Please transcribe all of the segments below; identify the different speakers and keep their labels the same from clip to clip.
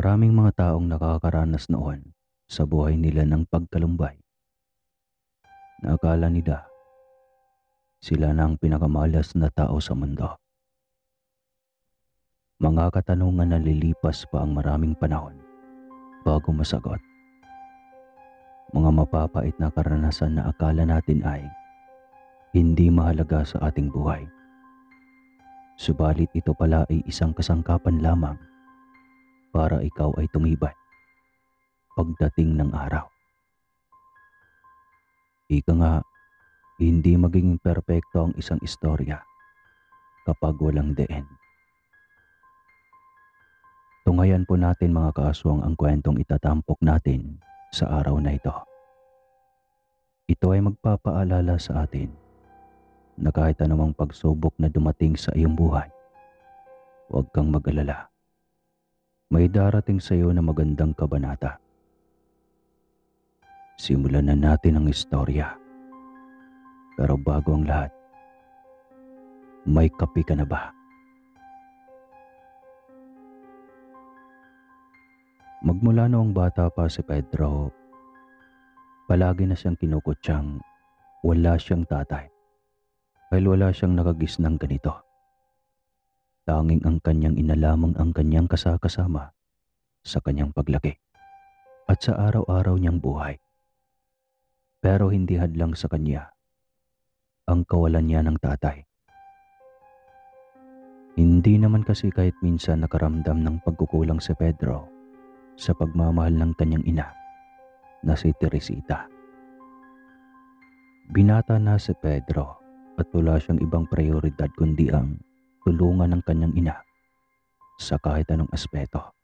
Speaker 1: Maraming mga taong nakakaranas noon sa buhay nila ng pagkalumbay na akala nila sila na ang pinakamalas na tao sa mundo. Mga katanungan na lilipas pa ang maraming panahon bago masagot. Mga mapapait na karanasan na akala natin ay hindi mahalaga sa ating buhay. Subalit ito pala ay isang kasangkapan lamang para ikaw ay tumibay pagdating ng araw. Ika nga, hindi magiging perpekto ang isang istorya kapag walang the end. Tungayan po natin mga kaaswang ang kwentong itatampok natin sa araw na ito. Ito ay magpapaalala sa atin na kahit anumang pagsubok na dumating sa iyong buhay, huwag kang mag-alala. May darating sa iyo na magandang kabanata. Simulan na natin ang istorya. Pero bago ang lahat, may kape ka na ba? Magmula noong bata pa si Pedro, palagi na siyang kinukutyang wala siyang tatay dahil wala siyang nakagisnang ganito. Tanging ang kanyang ina lamang ang kanyang kasakasama sa kanyang paglaki at sa araw-araw niyang buhay. Pero hindi hadlang sa kanya ang kawalan niya ng tatay. Hindi naman kasi kahit minsan nakaramdam ng pagkukulang si Pedro sa pagmamahal ng kanyang ina na si Teresita. Binata na si Pedro at wala siyang ibang prioridad kundi ang tulungan ng kanyang ina sa kahit anong aspeto.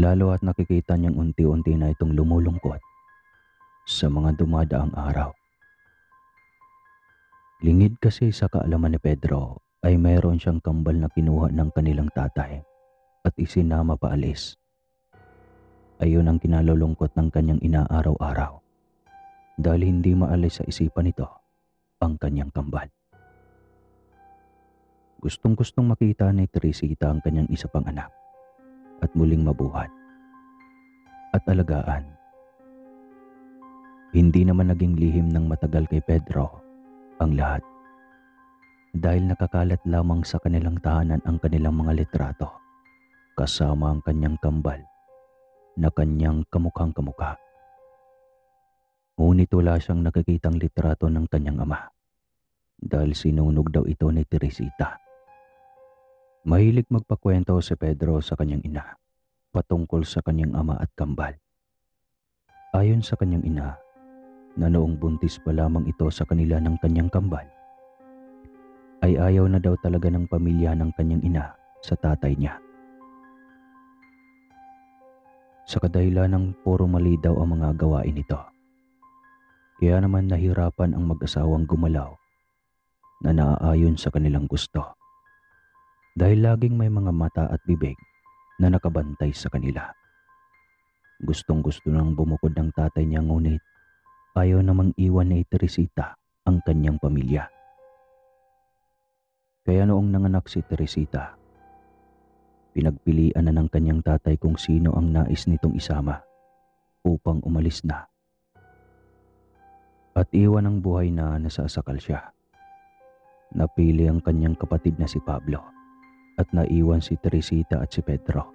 Speaker 1: Lalo at nakikita niyang unti-unti na itong lumulungkot sa mga dumadaang araw. Lingid kasi sa kaalaman ni Pedro ay mayroon siyang kambal na kinuha ng kanilang tatay at isinama paalis. Ayun ang kinalulungkot ng kanyang ina araw-araw dahil hindi maalis sa isipan nito ang kanyang kambal. Gustong-gustong makita ni Teresita ang kanyang isa pang anak at muling mabuhat at alagaan. Hindi naman naging lihim ng matagal kay Pedro ang lahat dahil nakakalat lamang sa kanilang tahanan ang kanilang mga litrato kasama ang kanyang kambal na kanyang kamukhang kamukha. Ngunit wala siyang nakikitang litrato ng kanyang ama dahil sinunog daw ito ni Teresita. Mahilig magpakwento si Pedro sa kanyang ina patungkol sa kanyang ama at kambal. Ayon sa kanyang ina, na noong buntis pa lamang ito sa kanila ng kanyang kambal, ay ayaw na daw talaga ng pamilya ng kanyang ina sa tatay niya. Sa kadahilan ng puro mali daw ang mga gawain nito. Kaya naman nahirapan ang mag-asawang gumalaw na naaayon sa kanilang gusto. Dahil laging may mga mata at bibig na nakabantay sa kanila. Gustong-gusto nang bumukod ng tatay niya ngunit ayaw namang iwan ni Teresita ang kanyang pamilya. Kaya noong nanganak si Teresita, pinagpilian na ng kanyang tatay kung sino ang nais nitong isama upang umalis na. At iwan ang buhay na nasasakal siya. Napili ang kanyang kapatid na si Pablo at naiwan si Teresita at si Pedro.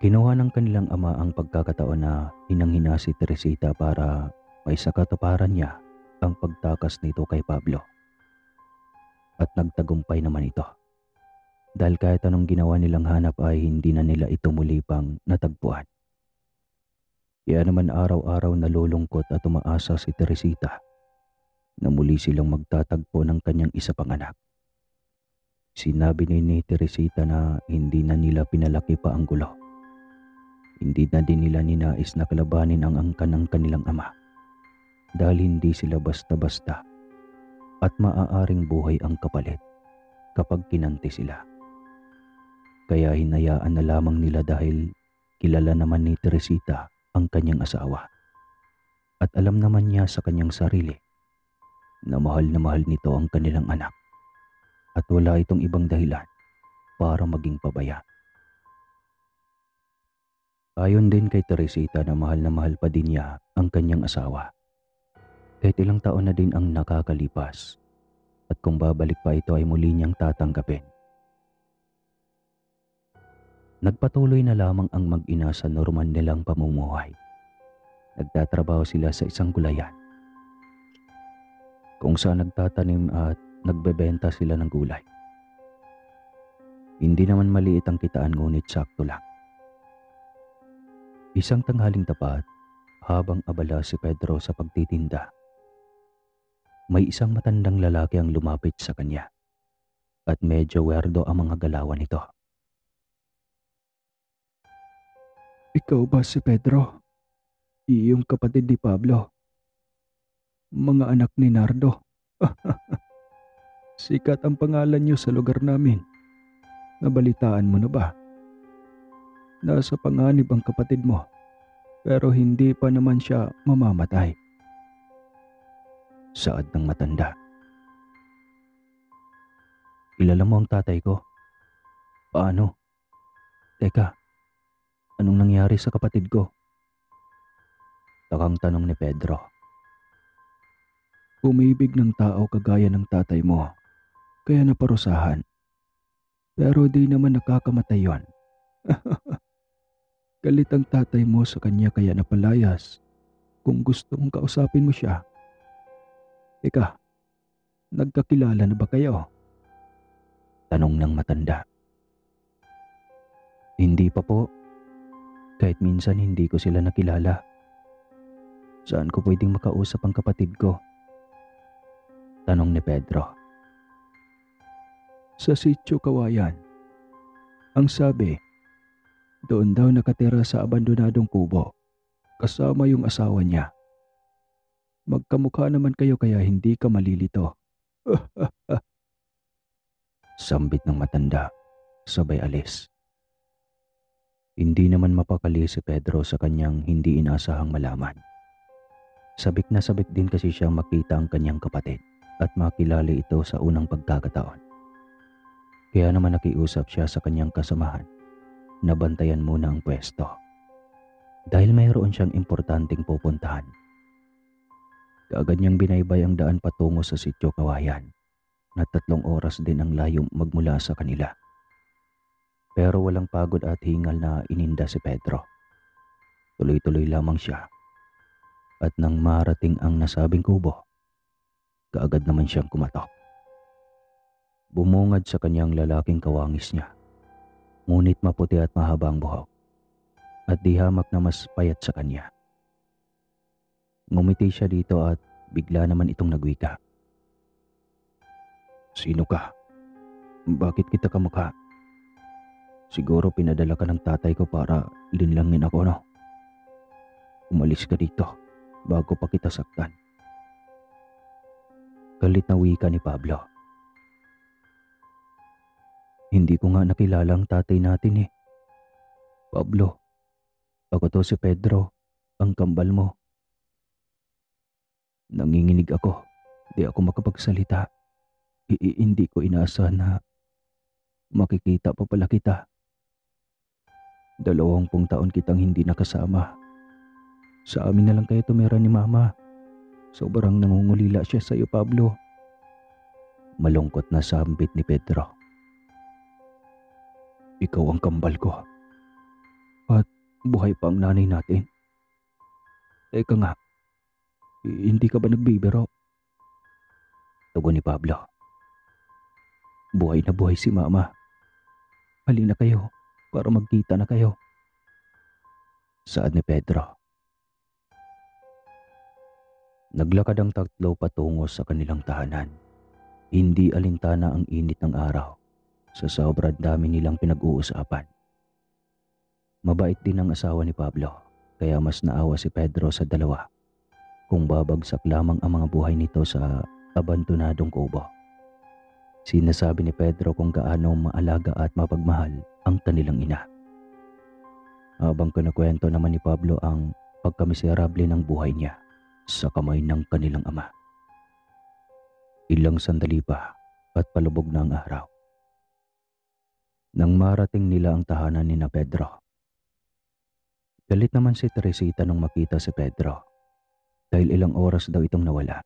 Speaker 1: Kinuha ng kanilang ama ang pagkakataon na hinang-hina si Teresita para may sakatuparan niya ang pagtakas nito kay Pablo. At nagtagumpay naman ito. Dahil kahit anong ginawa nilang hanap ay hindi na nila ito muli pang natagpuan. Kaya naman araw-araw nalulungkot at umaasa si Teresita na muli silang magtatagpo ng kanyang isa pang anak. Sinabi ni Teresita na hindi na nila pinalaki pa ang gulo. Hindi na din nila ninais na kalabanin ang angkan ng kanilang ama dahil hindi sila basta-basta at maaaring buhay ang kapalit kapag kinanti sila. Kaya hinayaan na lamang nila dahil kilala naman ni Teresita ang kanyang asawa at alam naman niya sa kanyang sarili na mahal nito ang kanilang anak at wala itong ibang dahilan para maging pabaya. Ayon din kay Teresita na mahal pa din niya ang kanyang asawa. Kahit ilang taon na din ang nakakalipas at kung babalik pa ito ay muli niyang tatanggapin. Nagpatuloy na lamang ang mag-ina sa normal nilang pamumuhay. Nagtatrabaho sila sa isang gulayan kung saan nagtatanim at nagbebenta sila ng gulay. Hindi naman maliit ang kitaan ngunit sakto lang. Isang tanghaling tapat, habang abala si Pedro sa pagtitinda, may isang matandang lalaki ang lumapit sa kanya at medyo werdo ang mga galawan nito.
Speaker 2: Ikaw ba si Pedro? Iyong kapatid ni Pablo? Mga anak ni Nardo? Sikat ang pangalan niyo sa lugar namin. Nabalitaan mo na ba? Nasa panganib ang kapatid mo, pero hindi pa naman siya mamamatay.
Speaker 1: Saad ng matanda. Kilala mo ang tatay ko? Paano? Teka, anong nangyari sa kapatid ko? Takang tanong ni Pedro.
Speaker 2: Umibig ng tao kagaya ng tatay mo, kaya naparusahan. Pero di naman nakakamatay yon. Galit ang tatay mo sa kanya kaya napalayas. Kung gusto mong kausapin mo siya. Teka, nagkakilala na ba kayo?
Speaker 1: Tanong ng matanda. Hindi pa po. Kahit minsan hindi ko sila nakilala. Saan ko pwedeng makausap ang kapatid ko? Tanong ni Pedro.
Speaker 2: Sa Sitio Kawayan. Ang sabi, doon daw nakatira sa abandonadong kubo, kasama yung asawa niya. Magkamukha naman kayo kaya hindi ka malilito.
Speaker 1: Sambit ng matanda, sabay alis. Hindi naman mapakali si Pedro sa kanyang hindi inasahang malaman. Sabik na sabik din kasi siyang makita ang kanyang kapatid at makilala ito sa unang pagkakataon. Kaya naman nakiusap siya sa kanyang kasamahan na bantayan muna ang pwesto dahil mayroon siyang importanteng pupuntahan. Kaagad niyang binaybay ang daan patungo sa Sitio Kawayan na 3 oras din ang layo magmula sa kanila. Pero walang pagod at hingal na ininda si Pedro. Tuloy-tuloy lamang siya at nang marating ang nasabing kubo, kaagad naman siyang kumatok. Bumungad sa kanyang lalaking kawangis niya, ngunit maputi at mahaba ang buhok at di hamak na mas payat sa kanya. Ngumiti siya dito at bigla naman itong nagwika.
Speaker 2: Sino ka? Bakit kita kamukha?
Speaker 1: Siguro pinadala ka ng tatay ko para linlangin ako, no? Umalis ka dito bago pa kita saktan. Galit na wika ni Pablo. Hindi ko nga nakilala ang tatay natin eh. Pablo, ako to si Pedro, ang kambal mo. Nanginginig ako, di ako makapagsalita. Hindi ko inaasahan na makikita pa pala kita. 20 taon kitang hindi nakasama. Sa amin na lang kayo tumira ni Mama. Sobrang nangungulila siya sa iyo, Pablo. Malungkot na sambit ni Pedro.
Speaker 2: Ikaw ang kambal ko. At buhay pa ang nanay natin. Teka nga, hindi ka ba nagbibiro?
Speaker 1: Tugon ni Pablo.
Speaker 2: Buhay na buhay si Mama. Halina kayo para magkita na kayo.
Speaker 1: Saad ni Pedro. Naglakad ang tatlo patungo sa kanilang tahanan. Hindi alintana ang init ng araw sa sobrang dami nilang pinag-uusapan. Mabait din ang asawa ni Pablo, kaya mas naawa si Pedro sa dalawa kung babagsak lamang ang mga buhay nito sa abandonadong kubo. Sinasabi ni Pedro kung gaano maalaga at mapagmahal ang kanilang ina. Habang kinukwento naman ni Pablo ang pagkamiserable ng buhay niya sa kamay ng kanilang ama. Ilang sandali pa at palubog na ang araw. Nang marating nila ang tahanan ni na Pedro, galit naman si Teresita nung makita si Pedro dahil ilang oras daw itong nawala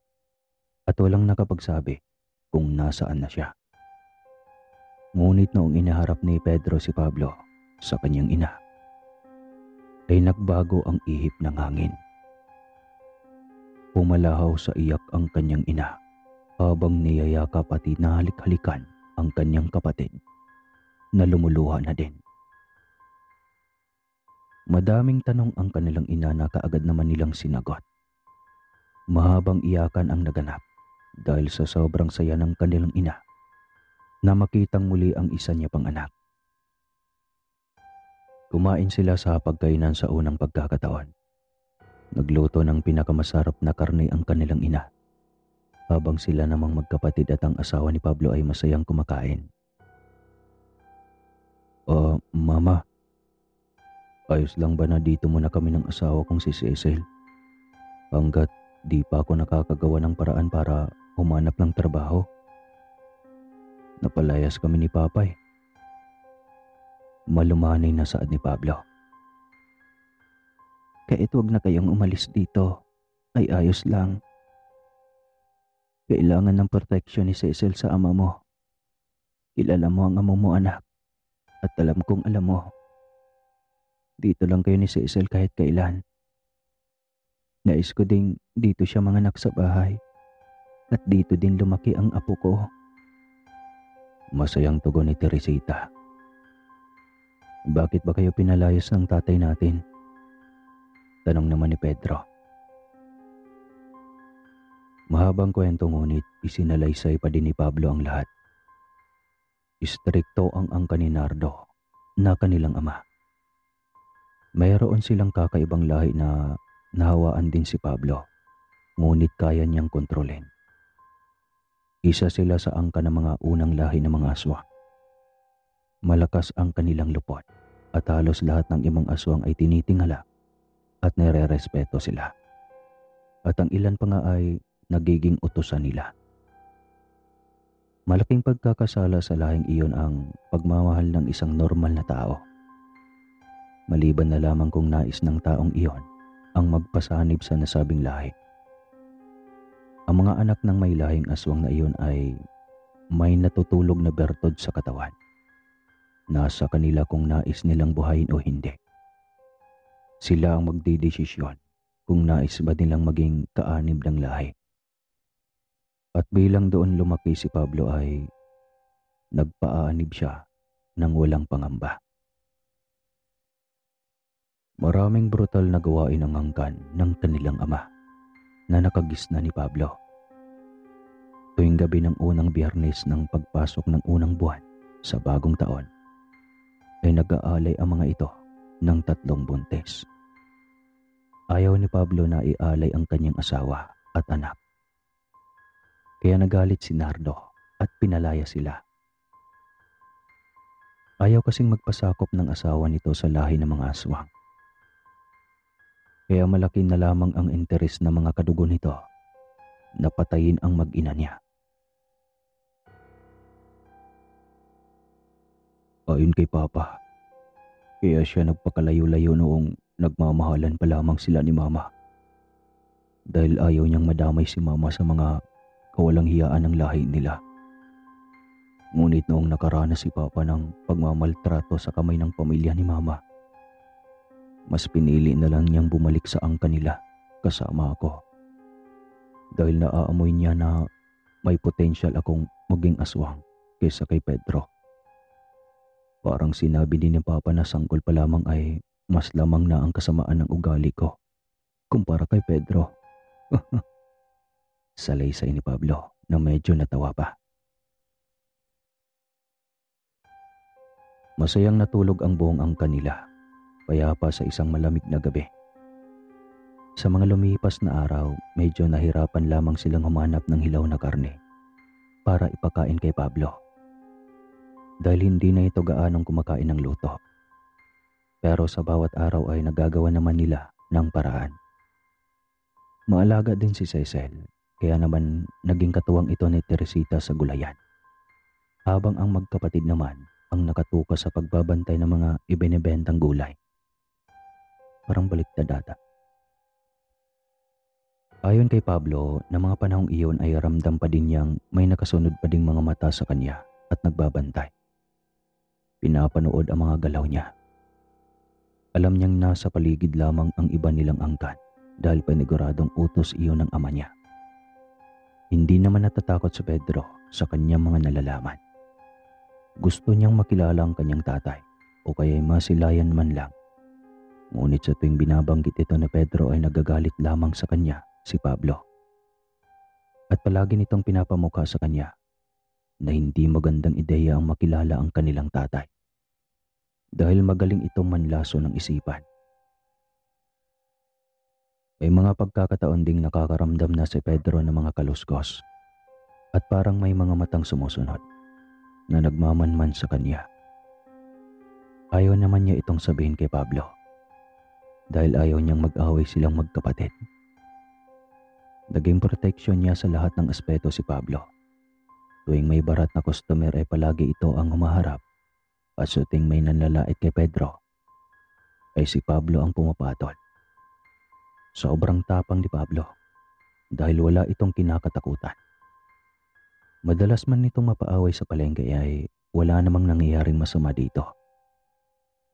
Speaker 1: at walang nakapagsabi kung nasaan na siya. Ngunit noong inaharap ni Pedro si Pablo sa kanyang ina, ay nagbago ang ihip ng hangin. Pumalahaw sa iyak ang kanyang ina habang niyayakap at hinahalik-halikan ang kanyang kapatid na lumuluha na din. Madaming tanong ang kanilang ina na kaagad naman nilang sinagot. Mahabang iyakan ang naganap dahil sa sobrang saya ng kanilang ina na makitang muli ang isa niya pang anak. Kumain sila sa pagkainan sa unang pagkakataon. Nagluto ng pinakamasarap na karne ang kanilang ina, habang sila namang magkapatid at ang asawa ni Pablo ay masayang kumakain. Mama, ayos lang ba na dito muna kami ng asawa kong si Cecil? Hanggat di pa ako nakakagawa ng paraan para humanap ng trabaho. Napalayas kami ni Papay. Malumanay na saad ni Pablo. Kahit wag na kayong umalis dito, ay ayos lang. Kailangan ng proteksyon ni Cecil sa ama mo. Kilala mo ang amo mo, anak. At alam kong alam mo. Dito lang kayo ni Cecil kahit kailan. Nais ko ding dito siya manganak sa bahay. At dito din lumaki ang apo ko. Masayang tugon ni Teresita. Bakit ba kayo pinalayas ng tatay natin? Tanong naman ni Pedro. Mahabang kwento ngunit isinalaysay pa din ni Pablo ang lahat. Istrikto ang angka ni Nardo na kanilang ama. Mayroon silang kakaibang lahi na nahawaan din si Pablo, ngunit kaya niyang kontrolin. Isa sila sa angka ng mga unang lahi ng mga aswang. Malakas ang kanilang lupot at halos lahat ng ibang aswang ay tinitingala at nire-respeto sila. At ang ilan pa nga ay nagiging utusan nila. Malaking pagkakasala sa lahing iyon ang pagmamahal ng isang normal na tao. Maliban na lamang kung nais ng taong iyon ang magpasanib sa nasabing lahi. Ang mga anak ng may lahing aswang na iyon ay may natutulog na bertod sa katawan. Nasa kanila kung nais nilang buhayin o hindi. Sila ang magdidesisyon kung nais ba nilang maging kaanib ng lahi. At bilang doon lumaki si Pablo ay nagpaanib siya ng walang pangamba. Maraming brutal na gawain ang angkan ng kanilang ama na nakagisna ni Pablo. Tuwing gabi ng unang Biyernes ng pagpasok ng unang buwan sa bagong taon, ay nag-aalay ang mga ito ng 3 buntes. Ayaw ni Pablo na ialay ang kanyang asawa at anak. Kaya nagalit si Nardo at pinalaya sila. Ayaw kasing magpasakop ng asawa nito sa lahi ng mga aswang. Kaya malaki na lamang ang interes ng mga kadugo nito na patayin ang mag-ina niya. Ayon kay Papa, kaya siya nagpakalayo-layo noong nagmamahalan pa lamang sila ni Mama. Dahil ayaw niyang madamay si Mama sa mga kawalang hiyaan ng lahi nila. Ngunit noong nakaranas si Papa ng pagmamaltrato sa kamay ng pamilya ni Mama, mas pinili na lang niyang bumalik sa angka nila kasama ako. Dahil naaamoy niya na may potensyal akong maging aswang kaysa kay Pedro. Parang sinabi din ni Papa na sanggol pa lamang ay mas lamang na ang kasamaan ng ugali ko kumpara kay Pedro. Salaysay ni Pablo na medyo natawa pa. Masayang natulog ang buong angka nila, payapa sa isang malamig na gabi. Sa mga lumipas na araw, medyo nahirapan lamang silang humanap ng hilaw na karne para ipakain kay Pablo. Dahil hindi na ito gaanong kumakain ng luto. Pero sa bawat araw ay nagagawa naman nila ng paraan. Maalaga din si Cecil, kaya naman naging katuwang ito ni Teresita sa gulayan. Habang ang magkapatid naman ang nakatuka sa pagbabantay ng mga ibinebentang gulay. Parang baliktad ata. Ayon kay Pablo, na mga panahong iyon ay ramdam pa din niyang may nakasunod pa ding mga mata sa kanya at nagbabantay. Pinapanood ang mga galaw niya. Alam niyang nasa paligid lamang ang iba nilang angkan dahil paniguradong utos iyon ng ama niya. Hindi naman natatakot si Pedro sa kanyang mga nalalaman. Gusto niyang makilala ang kanyang tatay o kaya'y masilayan man lang. Ngunit sa tuwing binabanggit ito ni Pedro ay nagagalit lamang sa kanya si Pablo. At palagi nitong pinapamukha sa kanya na hindi magandang ideya ang makilala ang kanilang tatay dahil magaling itong manlaso ng isipan. May mga pagkakataon ding nakakaramdam na si Pedro ng mga kaluskos at parang may mga matang sumusunod na nagmamanman sa kanya. Ayaw naman niya itong sabihin kay Pablo dahil ayaw niyang mag-away silang magkapatid. Naging proteksyon niya sa lahat ng aspeto si Pablo. Tuwing may barat na customer ay palagi ito ang humaharap at sa tuwing may nanlalait kay Pedro ay si Pablo ang pumapatol. Sobrang tapang ni Pablo dahil wala itong kinakatakutan. Madalas man nitong mapaaway sa palengke ay wala namang nangyayaring masama dito.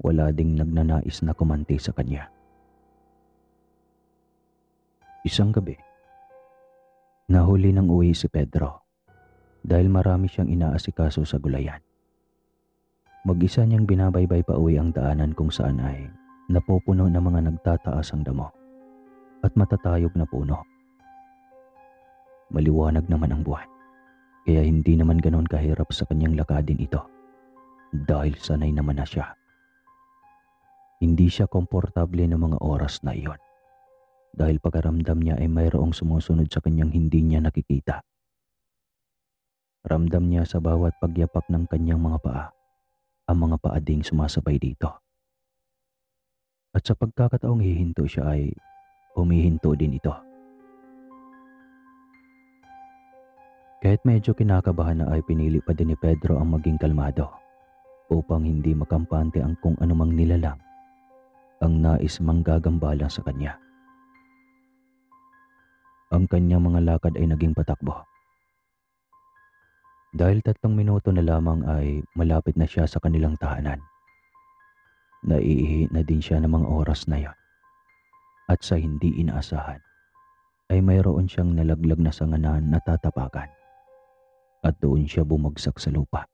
Speaker 1: Wala ding nagnanais na kumanti sa kanya. Isang gabi, nahuli ng uwi si Pedro dahil marami siyang inaasikaso sa gulayan. Mag-isa niyang binabaybay pa uwi ang daanan kung saan ay napupuno ng mga nagtataas ang damo at matatayog na puno. Maliwanag naman ang buwan, kaya hindi naman ganon kahirap sa kanyang lakadin ito dahil sanay naman na siya. Hindi siya komportable ng mga oras na iyon dahil pagkaramdam niya ay mayroong sumusunod sa kanyang hindi niya nakikita. Ramdam niya sa bawat pagyapak ng kanyang mga paa, ang mga paa ding sumasabay dito. At sa pagkakataong hihinto siya ay humihinto din ito. Kahit medyo kinakabahan na ay pinili pa din ni Pedro ang maging kalmado upang hindi makampante ang kung anumang nilalang ang nais manggagambala sa kanya. Ang kanyang mga lakad ay naging patakbo. Dahil 3 minuto na lamang ay malapit na siya sa kanilang tahanan. Naiihi na din siya ng mga oras na yon. At sa hindi inaasahan ay mayroon siyang nalaglag na sanganan na tatapakan at doon siya bumagsak sa lupa.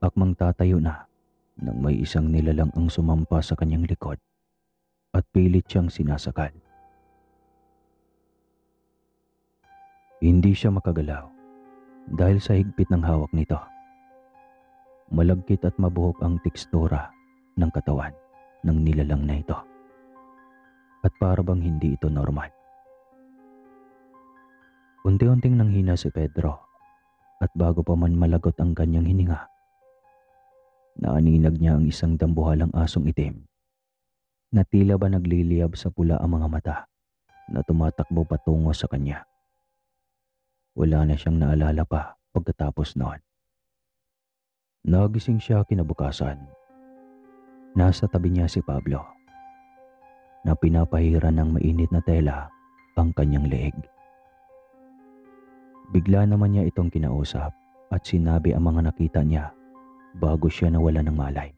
Speaker 1: Akmang tatayo na nang may isang nilalang ang sumampa sa kanyang likod at pilit siyang sinasakal. Hindi siya makagalaw dahil sa higpit ng hawak nito. Malagkit at mabuhok ang tekstura ng katawan ng nilalang na ito at para bang hindi ito normal. Unti-unting nanghina si Pedro at bago pa man malagot ang kanyang hininga, naaninag niya ang isang dambuhalang asong itim na tila ba nagliliyab sa pula ang mga mata na tumatakbo patungo sa kanya. Wala na siyang naalala pa pagkatapos noon. Nagising siya kinabukasan. Nasa tabi niya si Pablo na pinapahiran ng mainit na tela ang kanyang leeg. Bigla naman niya itong kinausap at sinabi ang mga nakita niya bago siya nawala ng malay.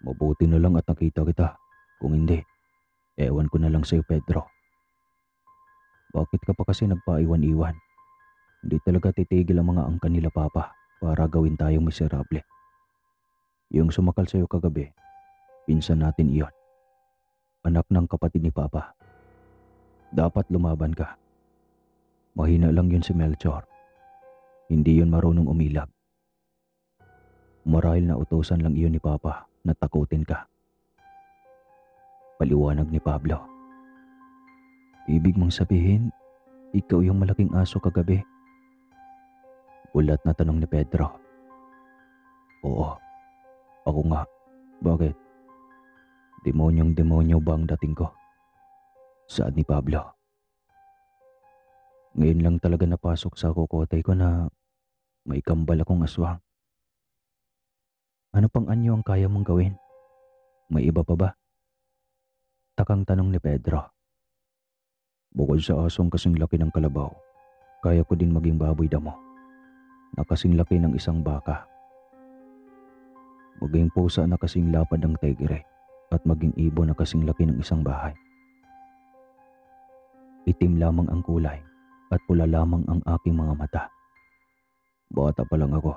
Speaker 1: Mabuti na lang at nakita kita. Kung hindi, ewan ko na lang sa'yo, Pedro. Bakit ka pa kasi nagpaiwan-iwan? Hindi talaga titigil ang mga angkan nila Papa para gawin tayong miserable. Yung sumakal sa'yo kagabi, pinsan natin iyon. Anak ng kapatid ni Papa. Dapat lumaban ka. Mahina lang yun si Melchor. Hindi yun marunong umilag. Marahil na utusan lang iyon ni Papa na takutin ka. Paliwanag ni Pablo. Ibig mong sabihin, ikaw yung malaking aso kagabi? Ulat na tanong ni Pedro. Oo, ako nga. Bakit? Demonyong-demonyo ba ang dating ko? Saad ni Pablo. Ngayon lang talaga napasok sa kokote ko na May kambal akong aswang. Ano pang anyo ang kaya mong gawin? May iba pa ba? Takang tanong ni Pedro. Bukod sa asong kasing laki ng kalabaw, kaya ko din maging baboy damo na kasing laki ng isang baka. Maging pusa na kasing lapad ng tigre at maging ibon na kasing laki ng isang bahay. Itim lamang ang kulay at pula lamang ang aking mga mata. Bata pa lang ako.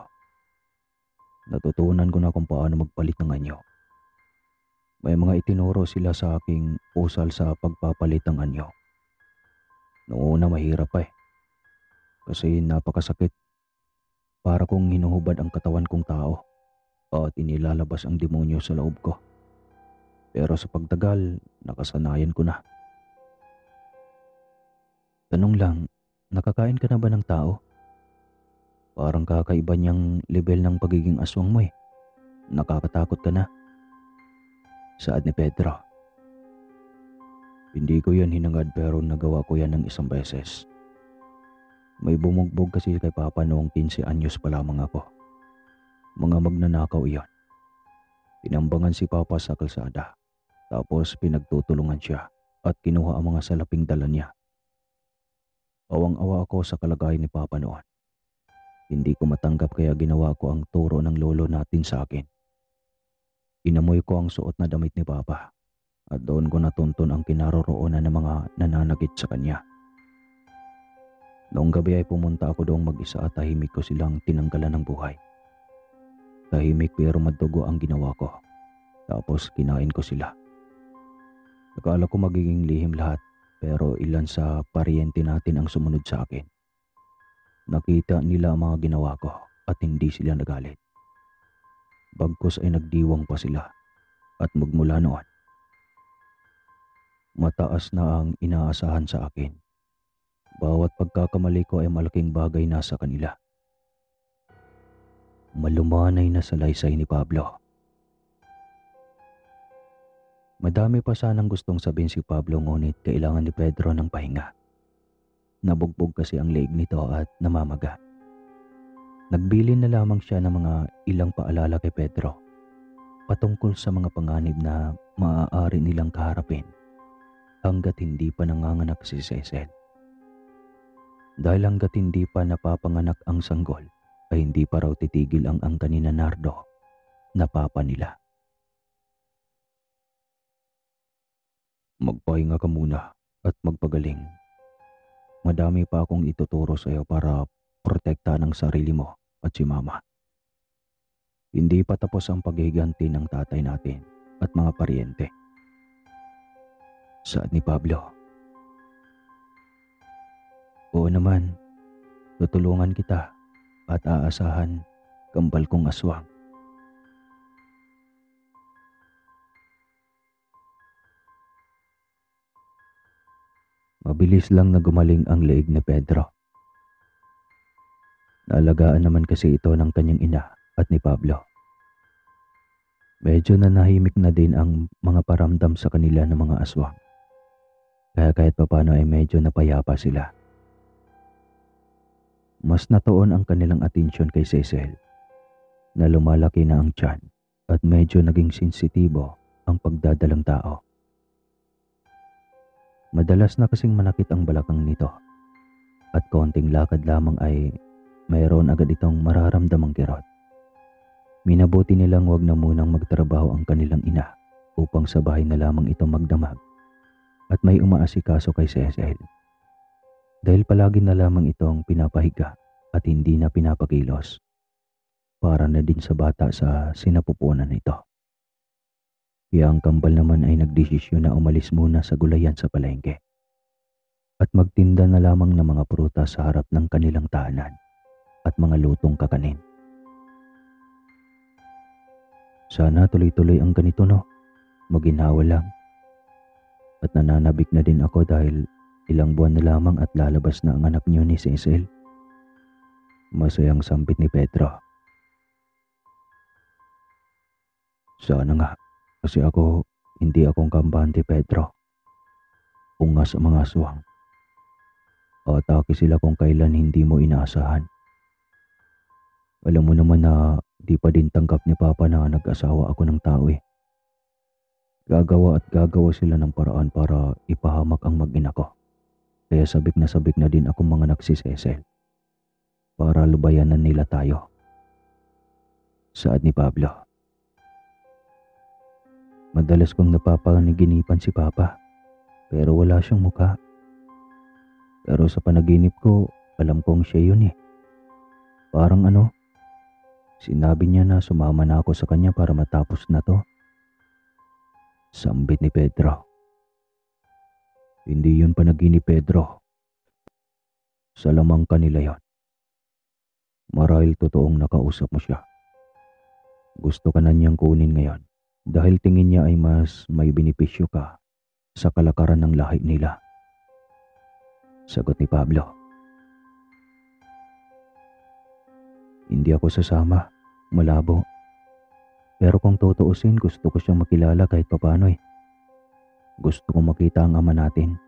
Speaker 1: Natutunan ko na kung paano magpalit ng anyo. May mga itinuro sila sa aking usal sa pagpapalit ng anyo. Noong una mahirap pa kasi napakasakit. Para kong hinuhubad ang katawan kong tao at inilalabas ang demonyo sa loob ko. Pero sa pagtagal, nakasanayan ko na. Tanong lang, nakakain ka na ba ng tao? Parang kakaiba niyang level ng pagiging aswang mo. Nakakatakot ka na. Saad ni Pedro. Hindi ko yan hinangad pero nagawa ko yan ng isang beses. May bumugbog kasi kay Papa noong 15 anyos pa lamang ako. Mga magnanakaw iyon. Tinambangan si Papa sa kalsada. Tapos pinagtutulungan siya at kinuha ang mga salaping dala niya. Awang-awa ako sa kalagayan ni Papa noon. Hindi ko matanggap kaya ginawa ko ang turo ng lolo natin sa akin. Inamoy ko ang suot na damit ni Papa at doon ko natuntun ang kinaroroonan ng mga nananakit sa kanya. Noong gabi ay pumunta ako doong mag-isa at tahimik ko silang tinanggalan ng buhay. Tahimik pero madugo ang ginawa ko. Tapos kinain ko sila. Akala ko magiging lihim lahat pero ilan sa paryente natin ang sumunod sa akin. Nakita nila ang mga ginawa ko at hindi sila nagalit. Bagkus ay nagdiwang pa sila at magmula noon, mataas na ang inaasahan sa akin. Bawat pagkakamali ko ay malaking bagay na sa kanila. Malumanay na salaysay ni Pablo. Madami pa sanang gustong sabihin si Pablo ngunit kailangan ni Pedro ng pahinga. Nabugbog kasi ang leeg nito at namamaga. Nagbilin na lamang siya ng mga ilang paalala kay Pedro patungkol sa mga panganib na maaari nilang kaharapin hanggat hindi pa nanganganak si Cecil. Dahil hanggat hindi pa napapanganak ang sanggol ay hindi pa raw titigil ang angkan ni Nardo na papa nila. Magpahinga ka muna at magpagaling. Madami pa akong ituturo sa iyo para protektahan ang sarili mo at si Mama. Hindi pa tapos ang paghihiganti ng tatay natin at mga paryente. Saad ni Pablo. Oo naman, tutulungan kita at aasahan kambal kong aswang. Mabilis lang na gumaling ang leeg ni Pedro. Naalagaan naman kasi ito ng kanyang ina at ni Pablo. Medyo nanahimik na din ang mga paramdam sa kanila ng mga aswang. Kaya kahit papano ay medyo napayapa sila. Mas natuon ang kanilang atensyon kay Cecil na lumalaki na ang tiyan at medyo naging sensitibo ang pagdadalang tao. Madalas na kasing manakit ang balakang nito at konting lakad lamang ay mayroon agad itong mararamdamang kirot. Minabuti nilang wag na munang magtrabaho ang kanilang ina upang sa bahay na lamang ito magdamag at may umaasikaso kay Cecil. Dahil palagi na lamang itong pinapahiga at hindi na pinapakilos para na din sa bata sa sinapupunan nito. Kaya ang kambal naman ay nagdesisyon na umalis muna sa gulayan sa palengke at magtinda na lamang ng mga prutas sa harap ng kanilang tahanan at mga lutong kakanin. Sana tuloy-tuloy ang ganito, no? Maginhawa lang. At nananabik na din ako dahil ilang buwan na lamang at lalabas na ang anak niyo ni Cecil. Masayang sampit ni Pedro. Sana nga, kasi hindi akong kampante, Pedro. Ungas ang mga aswang. Atake sila kung kailan hindi mo inaasahan. Alam mo naman na di pa din tanggap ni Papa na nag-asawa ako ng tao eh. Gagawa at gagawa sila ng paraan para ipahamak ang mag-ina ko. Kaya sabik na din akong mga nagsisesel para lubayanan nila tayo. Saad ni Pablo. Madalas kong napapanaginipan si Papa pero wala siyang mukha. Pero sa panaginip ko, alam kong siya yun eh. Parang sinabi niya na sumama na ako sa kanya para matapos na to. Sambit ni Pedro. Hindi yun panaginip, Pedro. Sa lamang kanila yon. Marahil totoong nakausap mo siya. Gusto ka na niyang kunin ngayon dahil tingin niya ay mas may benepisyo ka sa kalakaran ng lahi nila. Sagot ni Pablo. Hindi ako sasama. Malabo. Pero kung tutuusin, gusto ko siyang makilala kahit papano eh. Gusto kong makita ang ama natin.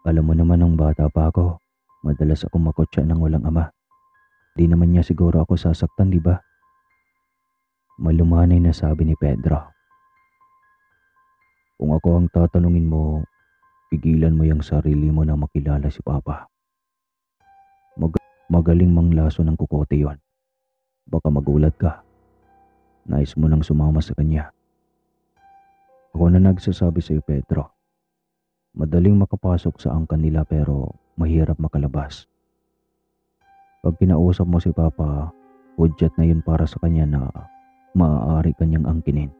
Speaker 1: Alam mo naman nung bata pa ako, madalas akong makotsa ng walang ama. Di naman niya siguro ako sasaktan, di ba? Malumanay na sabi ni Pedro. Kung ako ang tatanungin mo, pigilan mo yung sarili mo na makilala si Papa. Magaling manglaso ng kukote yon. Baka magulat ka. Nais mo nang sumama sa kanya. Ako na nagsasabi sa iyo, Pedro. Madaling makapasok sa angkan nila pero mahirap makalabas. Pag kinausap mo si Papa, hudyat na yun para sa kanya na maaari kanyang angkinin.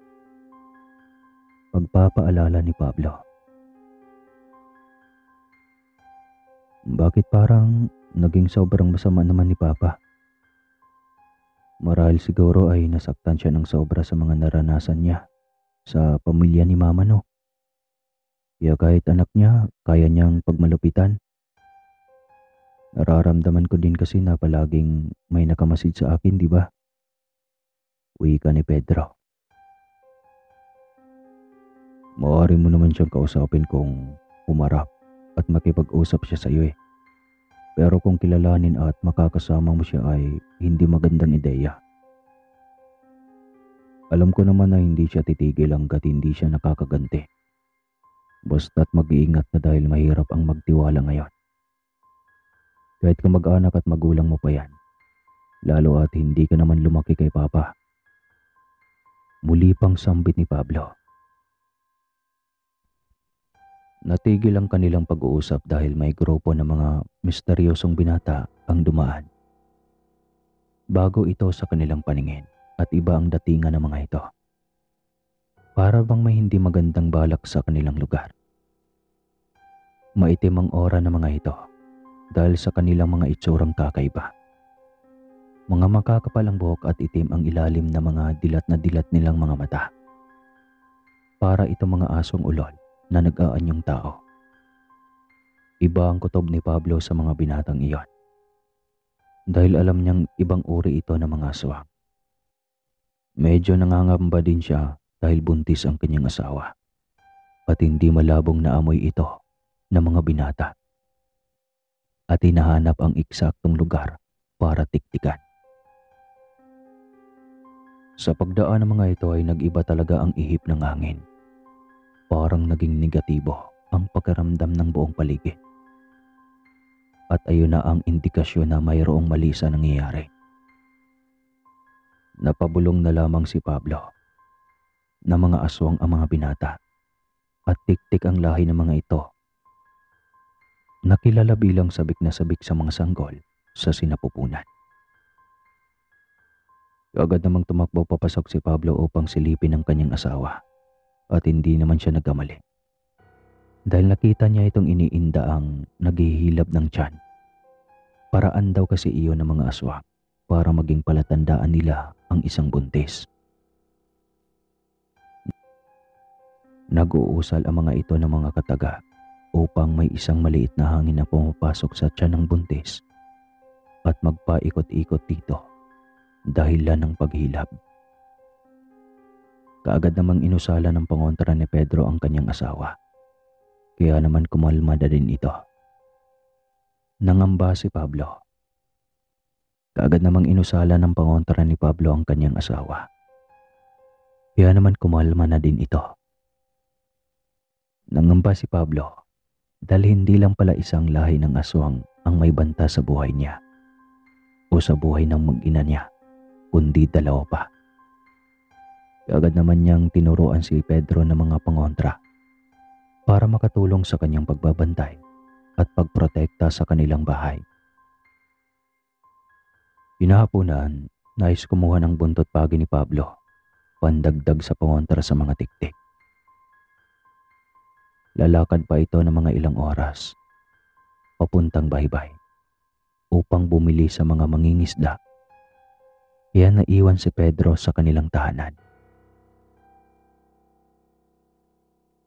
Speaker 1: Pagpapaalala ni Pablo. Bakit parang naging sobrang masama naman ni Papa? Marahil siguro ay nasaktan siya ng sobra sa mga naranasan niya sa pamilya ni Mama, no? Kaya kahit anak niya, kaya niyang pagmalupitan. Nararamdaman ko din kasi na palaging may nakamasid sa akin, di ba? Wika ni Pedro. Maaari mo naman siyang kausapin kung humarap at makipag-usap siya sa iyo eh. Pero kung kilalanin at makakasama mo siya ay hindi magandang ideya. Alam ko naman na hindi siya titigil hanggat hindi siya nakakaganti. Basta't mag-iingat na dahil mahirap ang magtiwala ngayon. Kahit kamag-anak at magulang mo pa yan, lalo at hindi ka naman lumaki kay Papa. Muli pang sambit ni Pablo. Natigil ang kanilang pag-uusap dahil may grupo ng mga misteryosong binata ang dumaan. Bago ito sa kanilang paningin at iba ang datingan ng mga ito. Para bang may hindi magandang balak sa kanilang lugar. Maitim ang aura ng mga ito dahil sa kanilang mga itsurang kakaiba. Mga makakapal ang buhok at itim ang ilalim ng mga dilat na dilat nilang mga mata. Para ito mga asong ulol na nag-aanyong tao. Iba ang kutob ni Pablo sa mga binatang iyon. Dahil alam niyang ibang uri ito ng mga aswang. Medyo nangangamba din siya dahil buntis ang kanyang asawa. At hindi malabong naamoy ito ng mga binata. At hinahanap ang eksaktong lugar para tiktikan. Sa pagdaan ng mga ito ay nag-iba talaga ang ihip ng hangin. Parang naging negatibo ang pakiramdam ng buong paligid. At ayun na ang indikasyon na mayroong mali sa nangyayari. Napabulong na lamang si Pablo na mga aswang ang mga binata at tiktik ang lahi ng mga ito. Nakilala bilang sabik na sabik sa mga sanggol sa sinapupunan. Agad namang tumakbo papasok si Pablo upang silipin ang kanyang asawa. At hindi naman siya nagkamali. Dahil nakita niya itong iniinda ang naghihilab ng tiyan. Paraan daw kasi iyon ng mga aswang para maging palatandaan nila ang isang buntis. Nag-uusal ang mga ito ng mga kataga upang may isang maliit na hangin na pumapasok sa tiyan ng buntis at magpaikot-ikot dito dahilan ng paghilab. Kaagad namang inusala ng pangontra ni Pedro ang kanyang asawa. Kaya naman kumalma na din ito. Nangamba si Pablo. Kaagad namang inusala ng pangontra ni Pablo ang kanyang asawa. Kaya naman kumalma na din ito. Nangamba si Pablo dahil hindi lang pala isang lahi ng aswang ang may banta sa buhay niya o sa buhay ng mag-ina niya, kundi dalawa pa. Kaagad naman niyang tinuruan si Pedro ng mga pangontra para makatulong sa kanyang pagbabantay at pagprotekta sa kanilang bahay. Hinahapunan, nais kumuha ng buntot pagi ni Pablo, pandagdag sa pangontra sa mga tiktik. Lalakad pa ito ng mga ilang oras, papuntang baybay, upang bumili sa mga mangingisda. Kaya naiwan si Pedro sa kanilang tahanan.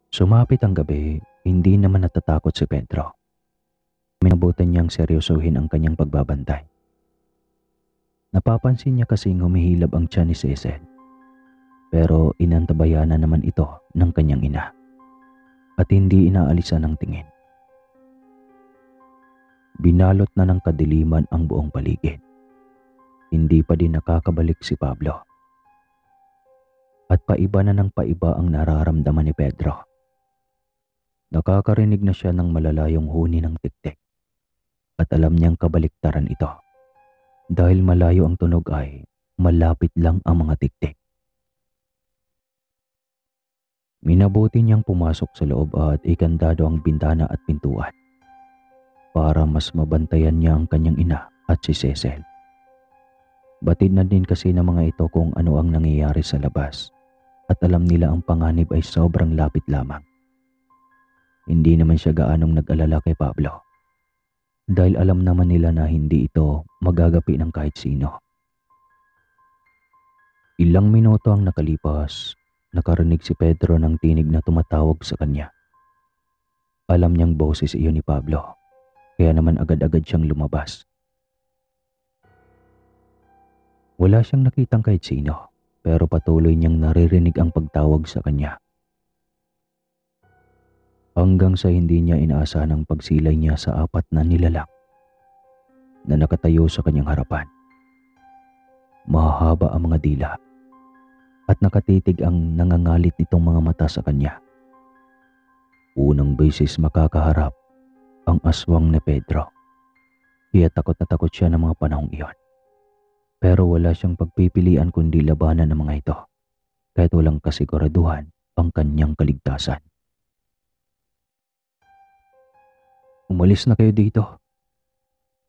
Speaker 1: Sumapit ang gabi, hindi naman natatakot si Pedro. Minabutan niyang seryosohin ang kanyang pagbabantay. Napapansin niya kasing humihilab ang tiyan ni Cecil, pero inantabayanan naman ito ng kanyang ina at hindi inaalisan ng tingin. Binalot na ng kadiliman ang buong paligid. Hindi pa din nakakabalik si Pablo. At paiba na ng paiba ang nararamdaman ni Pedro. Nakakarinig na siya ng malalayong huni ng tiktik at alam niyang kabaliktaran ito. Dahil malayo ang tunog ay malapit lang ang mga tiktik. Minabuti niyang pumasok sa loob at ikandado ang bintana at pintuan para mas mabantayan niya ang kanyang ina at si Cecil. Batid na din kasi ng mga ito kung ano ang nangyayari sa labas at alam nila ang panganib ay sobrang lapit lamang. Hindi naman siya gaanong nag-alala kay Pablo dahil alam naman nila na hindi ito magagapi ng kahit sino. Ilang minuto ang nakalipas, nakarinig si Pedro ng tinig na tumatawag sa kanya. Alam niyang boses iyon ni Pablo, kaya naman agad-agad siyang lumabas. Wala siyang nakitang kahit sino, pero patuloy niyang naririnig ang pagtawag sa kanya. Hanggang sa hindi niya inaasahan ang pagsilay niya sa apat na nilalang na nakatayo sa kanyang harapan. Mahahaba ang mga dila at nakatitig ang nangangalit nitong mga mata sa kanya. Unang beses makakaharap ang aswang ni Pedro. Kaya takot na takot siya ng mga panahong iyon. Pero wala siyang pagpipilian kundi labanan ng mga ito kahit walang kasiguraduhan ang kanyang kaligtasan. Umalis na kayo dito.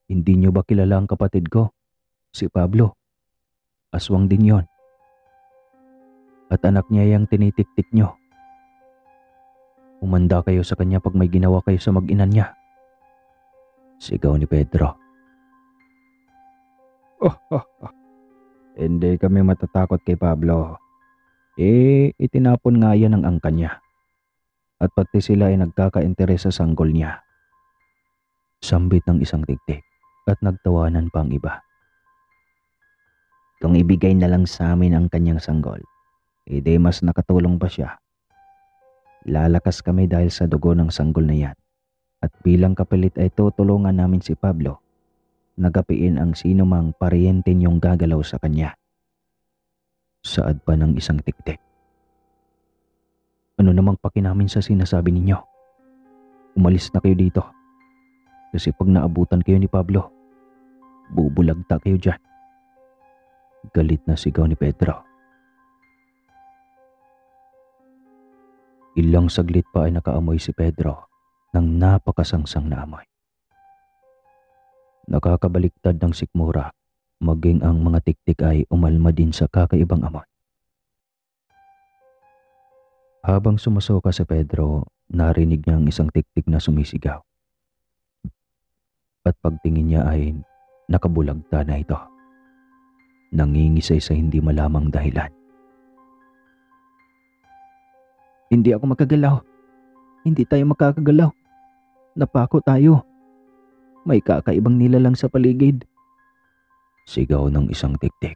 Speaker 1: Hindi niyo ba kilala ang kapatid ko? Si Pablo. Aswang din yon. At anak niya yung tinitiktik niyo. Umanda kayo sa kanya pag may ginawa kayo sa mag-ina niya. Sigaw ni Pedro. Hindi kami matatakot kay Pablo. Itinapon nga yan ang angka niya. At pati sila ay nagkaka-interes sa sanggol niya. Sambit ng isang tiktik at nagtawanan pa ang iba. Kung ibigay na lang sa amin ang kanyang sanggol, di mas nakatulong pa siya. Lalakas kami dahil sa dugo ng sanggol na yan. At bilang kapalit ay tutulungan namin si Pablo nagapiin ang sino mang paryente niyong gagalaw sa kanya. Saad pa ng isang tiktik. Ano namang pakinamin sa sinasabi ninyo? Umalis na kayo dito. Kasi pag naabutan kayo ni Pablo, bubulagta kayo dyan. Galit na sigaw ni Pedro. Ilang saglit pa ay nakaamoy si Pedro ng napakasangsang na amoy. Nakakabaliktad ng sikmura, maging ang mga tiktik ay umalma din sa kakaibang amoy. Habang sumusuka si Pedro, narinig niya ang isang tiktik na sumisigaw. At pagtingin niya ay nakabulagta na ito. Nangingisay sa hindi malamang dahilan. Hindi ako makagalaw. Hindi tayo makakagalaw. Napako tayo. May kakaibang nilalang sa paligid. Sigaw ng isang tiktik.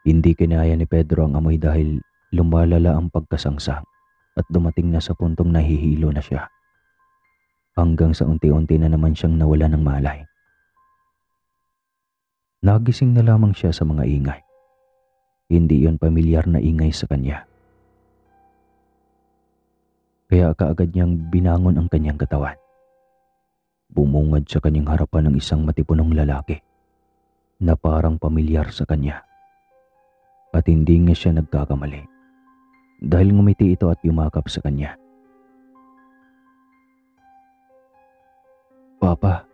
Speaker 1: Hindi kinaya ni Pedro ang amoy dahil lumalala ang pagkasangsang at dumating na sa puntong nahihilo na siya. Hanggang sa unti-unti na naman siyang nawala ng malay. Nagising na lamang siya sa mga ingay. Hindi yon pamilyar na ingay sa kanya. Kaya kaagad niyang binangon ang kanyang katawan. Bumungad sa kanyang harapan ng isang matipunong lalaki na parang pamilyar sa kanya. At hindi nga siya nagkakamali dahil ngumiti ito at yumakap sa kanya. "Papa,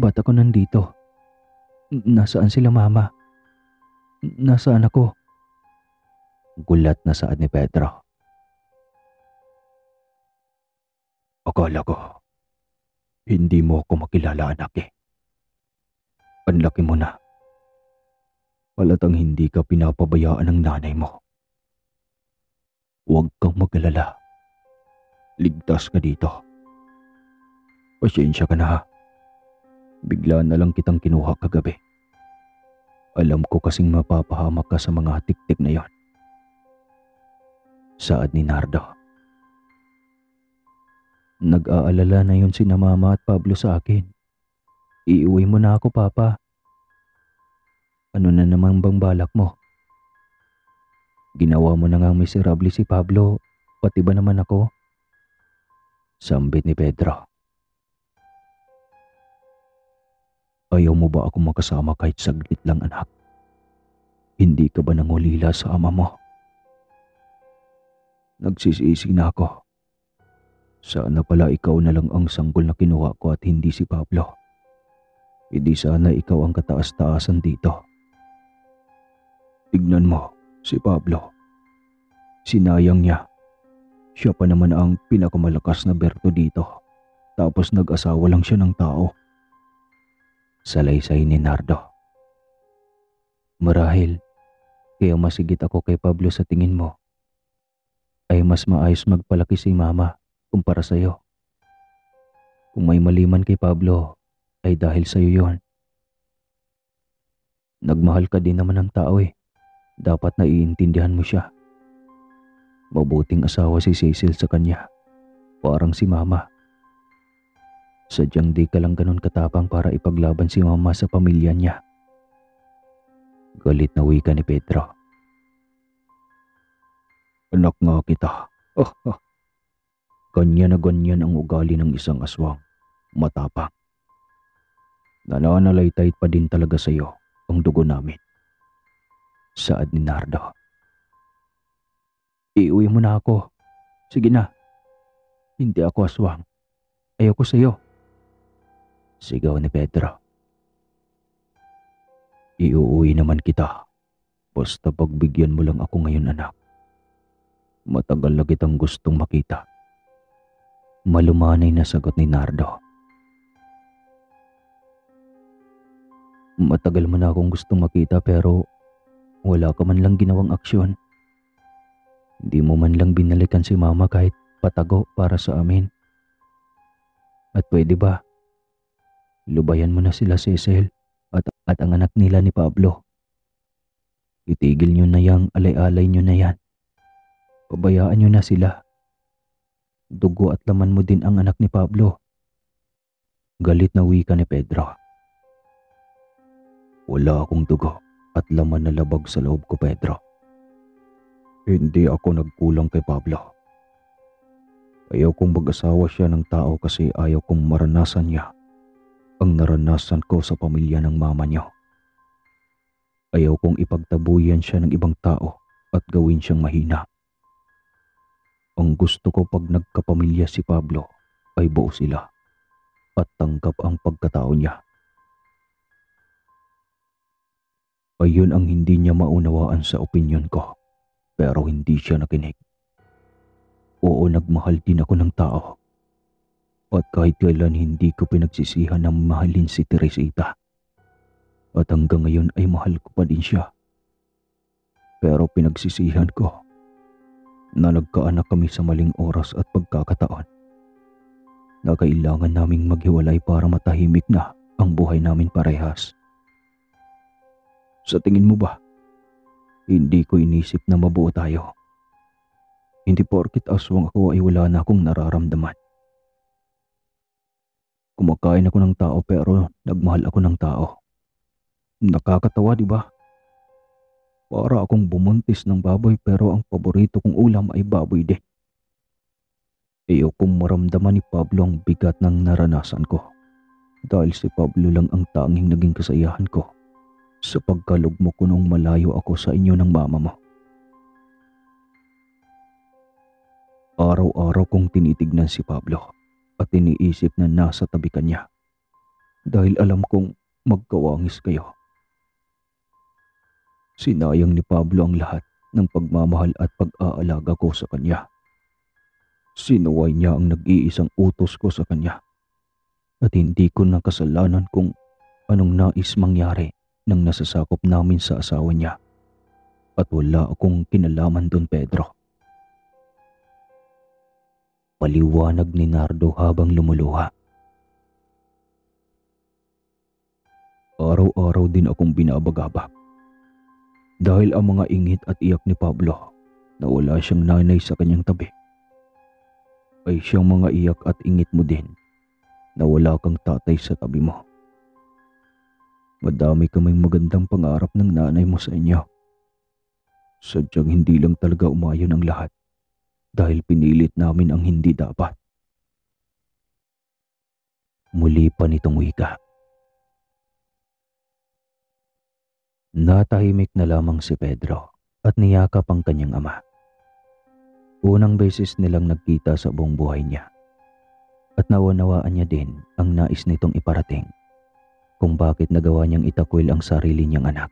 Speaker 1: ba't ako nandito? Nasaan sila mama? Nasaan ako?" Gulat na saad ni Pedro.
Speaker 2: Akala ko, hindi mo ako makilala anak eh. Ang laki mo na. Halatang hindi ka pinapabayaan ng nanay mo. Huwag kang mag-alala. Ligtas ka dito. Pasensya ka na ha. Bigla na lang kitang kinuha kagabi. Alam ko kasing mapapahamak ka sa mga tiktik na yon.
Speaker 1: Saad ni Nardo. Nag-aalala na yun sina Mama at Pablo sa akin. Iuwi mo na ako, Papa. Ano na naman bang balak mo? Ginawa mo na ngang miserable si Pablo, pati ba naman ako? Sambit ni Pedro.
Speaker 2: Ayaw mo ba akong makasama kahit saglit lang anak? Hindi ka ba nangulila sa ama mo? Nagsisisi na ako. Sana pala ikaw na lang ang sanggol na kinuha ko at hindi si Pablo. Hindi sana ikaw ang kataas-taasan dito. Tignan mo, si Pablo. Sinayang niya. Siya pa naman ang pinakamalakas na berto dito. Tapos nag-asawa lang siya ng tao.
Speaker 1: Salaysay ni Nardo. Marahil, kaya masigit ako kay Pablo sa tingin mo, ay mas maayos magpalaki si Mama kumpara sa'yo. Kung may mali man kay Pablo, ay dahil sa'yo yon. Nagmahal ka din naman ng tao eh. Dapat naiintindihan mo siya. Mabuting asawa si Cecil sa kanya. Parang si Mama. Sadyang di ka lang ganun katapang para ipaglaban si Mama sa pamilya niya. Galit na wika ni Pedro.
Speaker 2: Anak nga kita. Ganyan na ganyan ang ugali ng isang aswang. Matapang. Nananalaytay pa din talaga sa iyo ang dugo namin.
Speaker 1: Saad ni Nardo.
Speaker 2: Iuwi mo na ako. Sige na. Hindi ako aswang. Ayoko sa iyo.
Speaker 1: Sigaw ni Pedro.
Speaker 2: Iuuwi naman kita. Basta pagbigyan mo lang ako ngayon anak. Matagal na kitang gustong makita.
Speaker 1: Malumanay na sagot ni Nardo. Matagal mo na akong gustong makita pero wala ka man lang ginawang aksyon. Hindi mo man lang binalikan si Mama kahit patago para sa amin. At pwede ba? Lubayan mo na sila Cecil at ang anak nila ni Pablo. Itigil nyo na yang alay-alay nyo na yan. Pabayaan nyo na sila. Dugo at laman mo din ang anak ni Pablo. Galit na wika ni Pedro.
Speaker 2: Wala akong dugo at laman na labag sa loob ko, Pedro. Hindi ako nagkulang kay Pablo. Ayaw kong mag-asawa siya ng tao kasi ayaw kong maranasan niya ang naranasan ko sa pamilya ng mama niyo. Ayaw kong ipagtabuyan siya ng ibang tao at gawin siyang mahina. Ang gusto ko pag nagkapamilya si Pablo ay buo sila at tanggap ang pagkatao niya. Ayun ang hindi niya maunawaan sa opinyon ko, pero hindi siya nakinig. Oo, nagmahal din ako ng tao. At kahit kailan hindi ko pinagsisihan na mahalin si Teresita. At hanggang ngayon ay mahal ko pa din siya. Pero pinagsisihan ko na nagkaanak kami sa maling oras at pagkakataon. Na kailangan naming maghiwalay para matahimik na ang buhay namin parehas. Sa tingin mo ba, hindi ko inisip na mabuo tayo? Hindi porkit aswang ako ay wala na akong nararamdaman. Kumakain ako ng tao pero nagmahal ako ng tao. Nakakatawa, di ba? Para akong bumuntis ng baboy pero ang paborito kong ulam ay baboy din. Ayokong maramdaman ni Pablo ang bigat ng naranasan ko. Dahil si Pablo lang ang tanging naging kasayahan ko sa pagkalugmok ko nung malayo ako sa inyo ng mama mo. Araw-araw kong tinitignan si Pablo at iniisip na nasa tabi kanya dahil alam kong magkawangis kayo. Sinayang ni Pablo ang lahat ng pagmamahal at pag-aalaga ko sa kanya. Sinuway niya ang nag-iisang utos ko sa kanya at hindi ko nakasalanan kung anong nais mangyari nang nasasakop namin sa asawa niya at wala akong kinalaman doon, Pedro. Paliwanag ni Nardo habang lumuluha. Araw-araw din akong binabagabag dahil ang mga ingit at iyak ni Pablo na wala siyang nanay sa kanyang tabi ay siyang mga iyak at ingit mo din na wala kang tatay sa tabi mo. Madami kaming magandang pangarap ng nanay mo sa inyo. Sadyang hindi lang talaga umayon ang lahat dahil pinilit namin ang hindi dapat. Muli pa nitong wika. Natahimik na lamang si Pedro at niyakap ang kanyang ama. Unang beses nilang nagkita sa buong buhay niya at naunawaan niya din ang nais nitong iparating kung bakit nagawa niyang itakwil ang sarili niyang anak.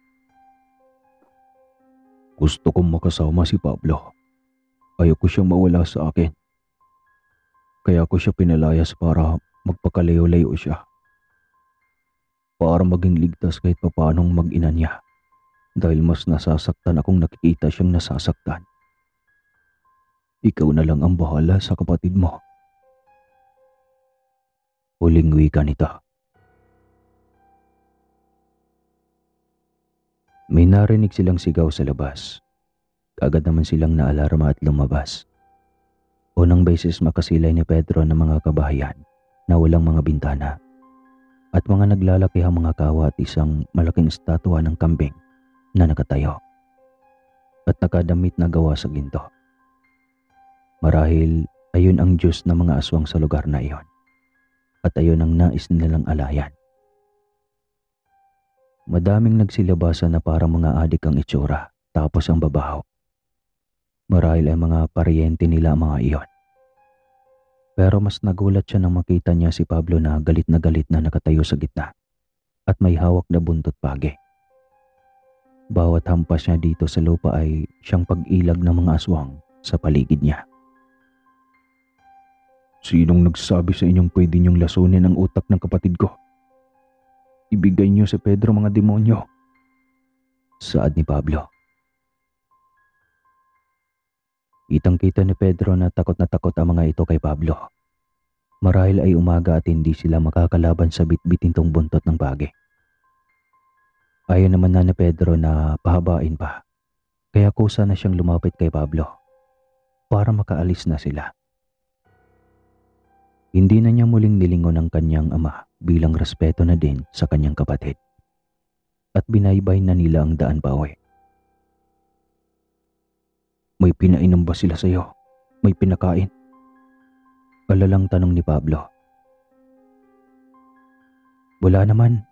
Speaker 2: Gusto kong makasama si Pablo. Ayoko siyang mawala sa akin. Kaya ko siya pinalayas para magpakalayo-layo siya. Para maging ligtas kahit papanong mag-ina niya dahil mas nasasaktan akong nakikita siyang nasasaktan. Ikaw na lang ang bahala sa kapatid mo. Huling wika nito. May narinig silang sigaw sa labas. Kaagad naman silang naalarma at lumabas. Unang beses makasilay ni Pedro ng mga kabahayan na walang mga bintana at mga naglalakihang mga kawa at isang malaking estatwa ng kambing na nakatayo at nakadamit na gawa sa ginto. Marahil ayun ang Diyos ng mga aswang sa lugar na iyon at ayun ang nais nilang alayan. Madaming nagsilabasan na parang mga adik ang itsura tapos ang babaho. Marahil ay mga paryente nila ang mga iyon. Pero mas nagulat siya nang makita niya si Pablo na galit na nakatayo sa gitna at may hawak na buntot pagi. Bawat hampas niya dito sa lupa ay siyang pag-ilag ng mga aswang sa paligid niya. Sinong nagsabi sa inyong pwede niyong lasunin ang utak ng kapatid ko? Ibigay niyo si Pedro, mga demonyo. Saad ni Pablo. Kitang-kita ni Pedro na takot ang mga ito kay Pablo. Marahil ay umaga at hindi sila makakalaban sa bitbitin tong buntot ng bagi. Ayaw naman na ni Pedro na pahabain pa. Kaya kusa na siyang lumapit kay Pablo para makaalis na sila. Hindi na niya muling nilingon ang kanyang ama bilang respeto na din sa kanyang kapatid. At binaybay na nila ang daan pauwi. May pinainom ba sila sa'yo? May pinakain? Alalang tanong ni Pablo. Wala naman.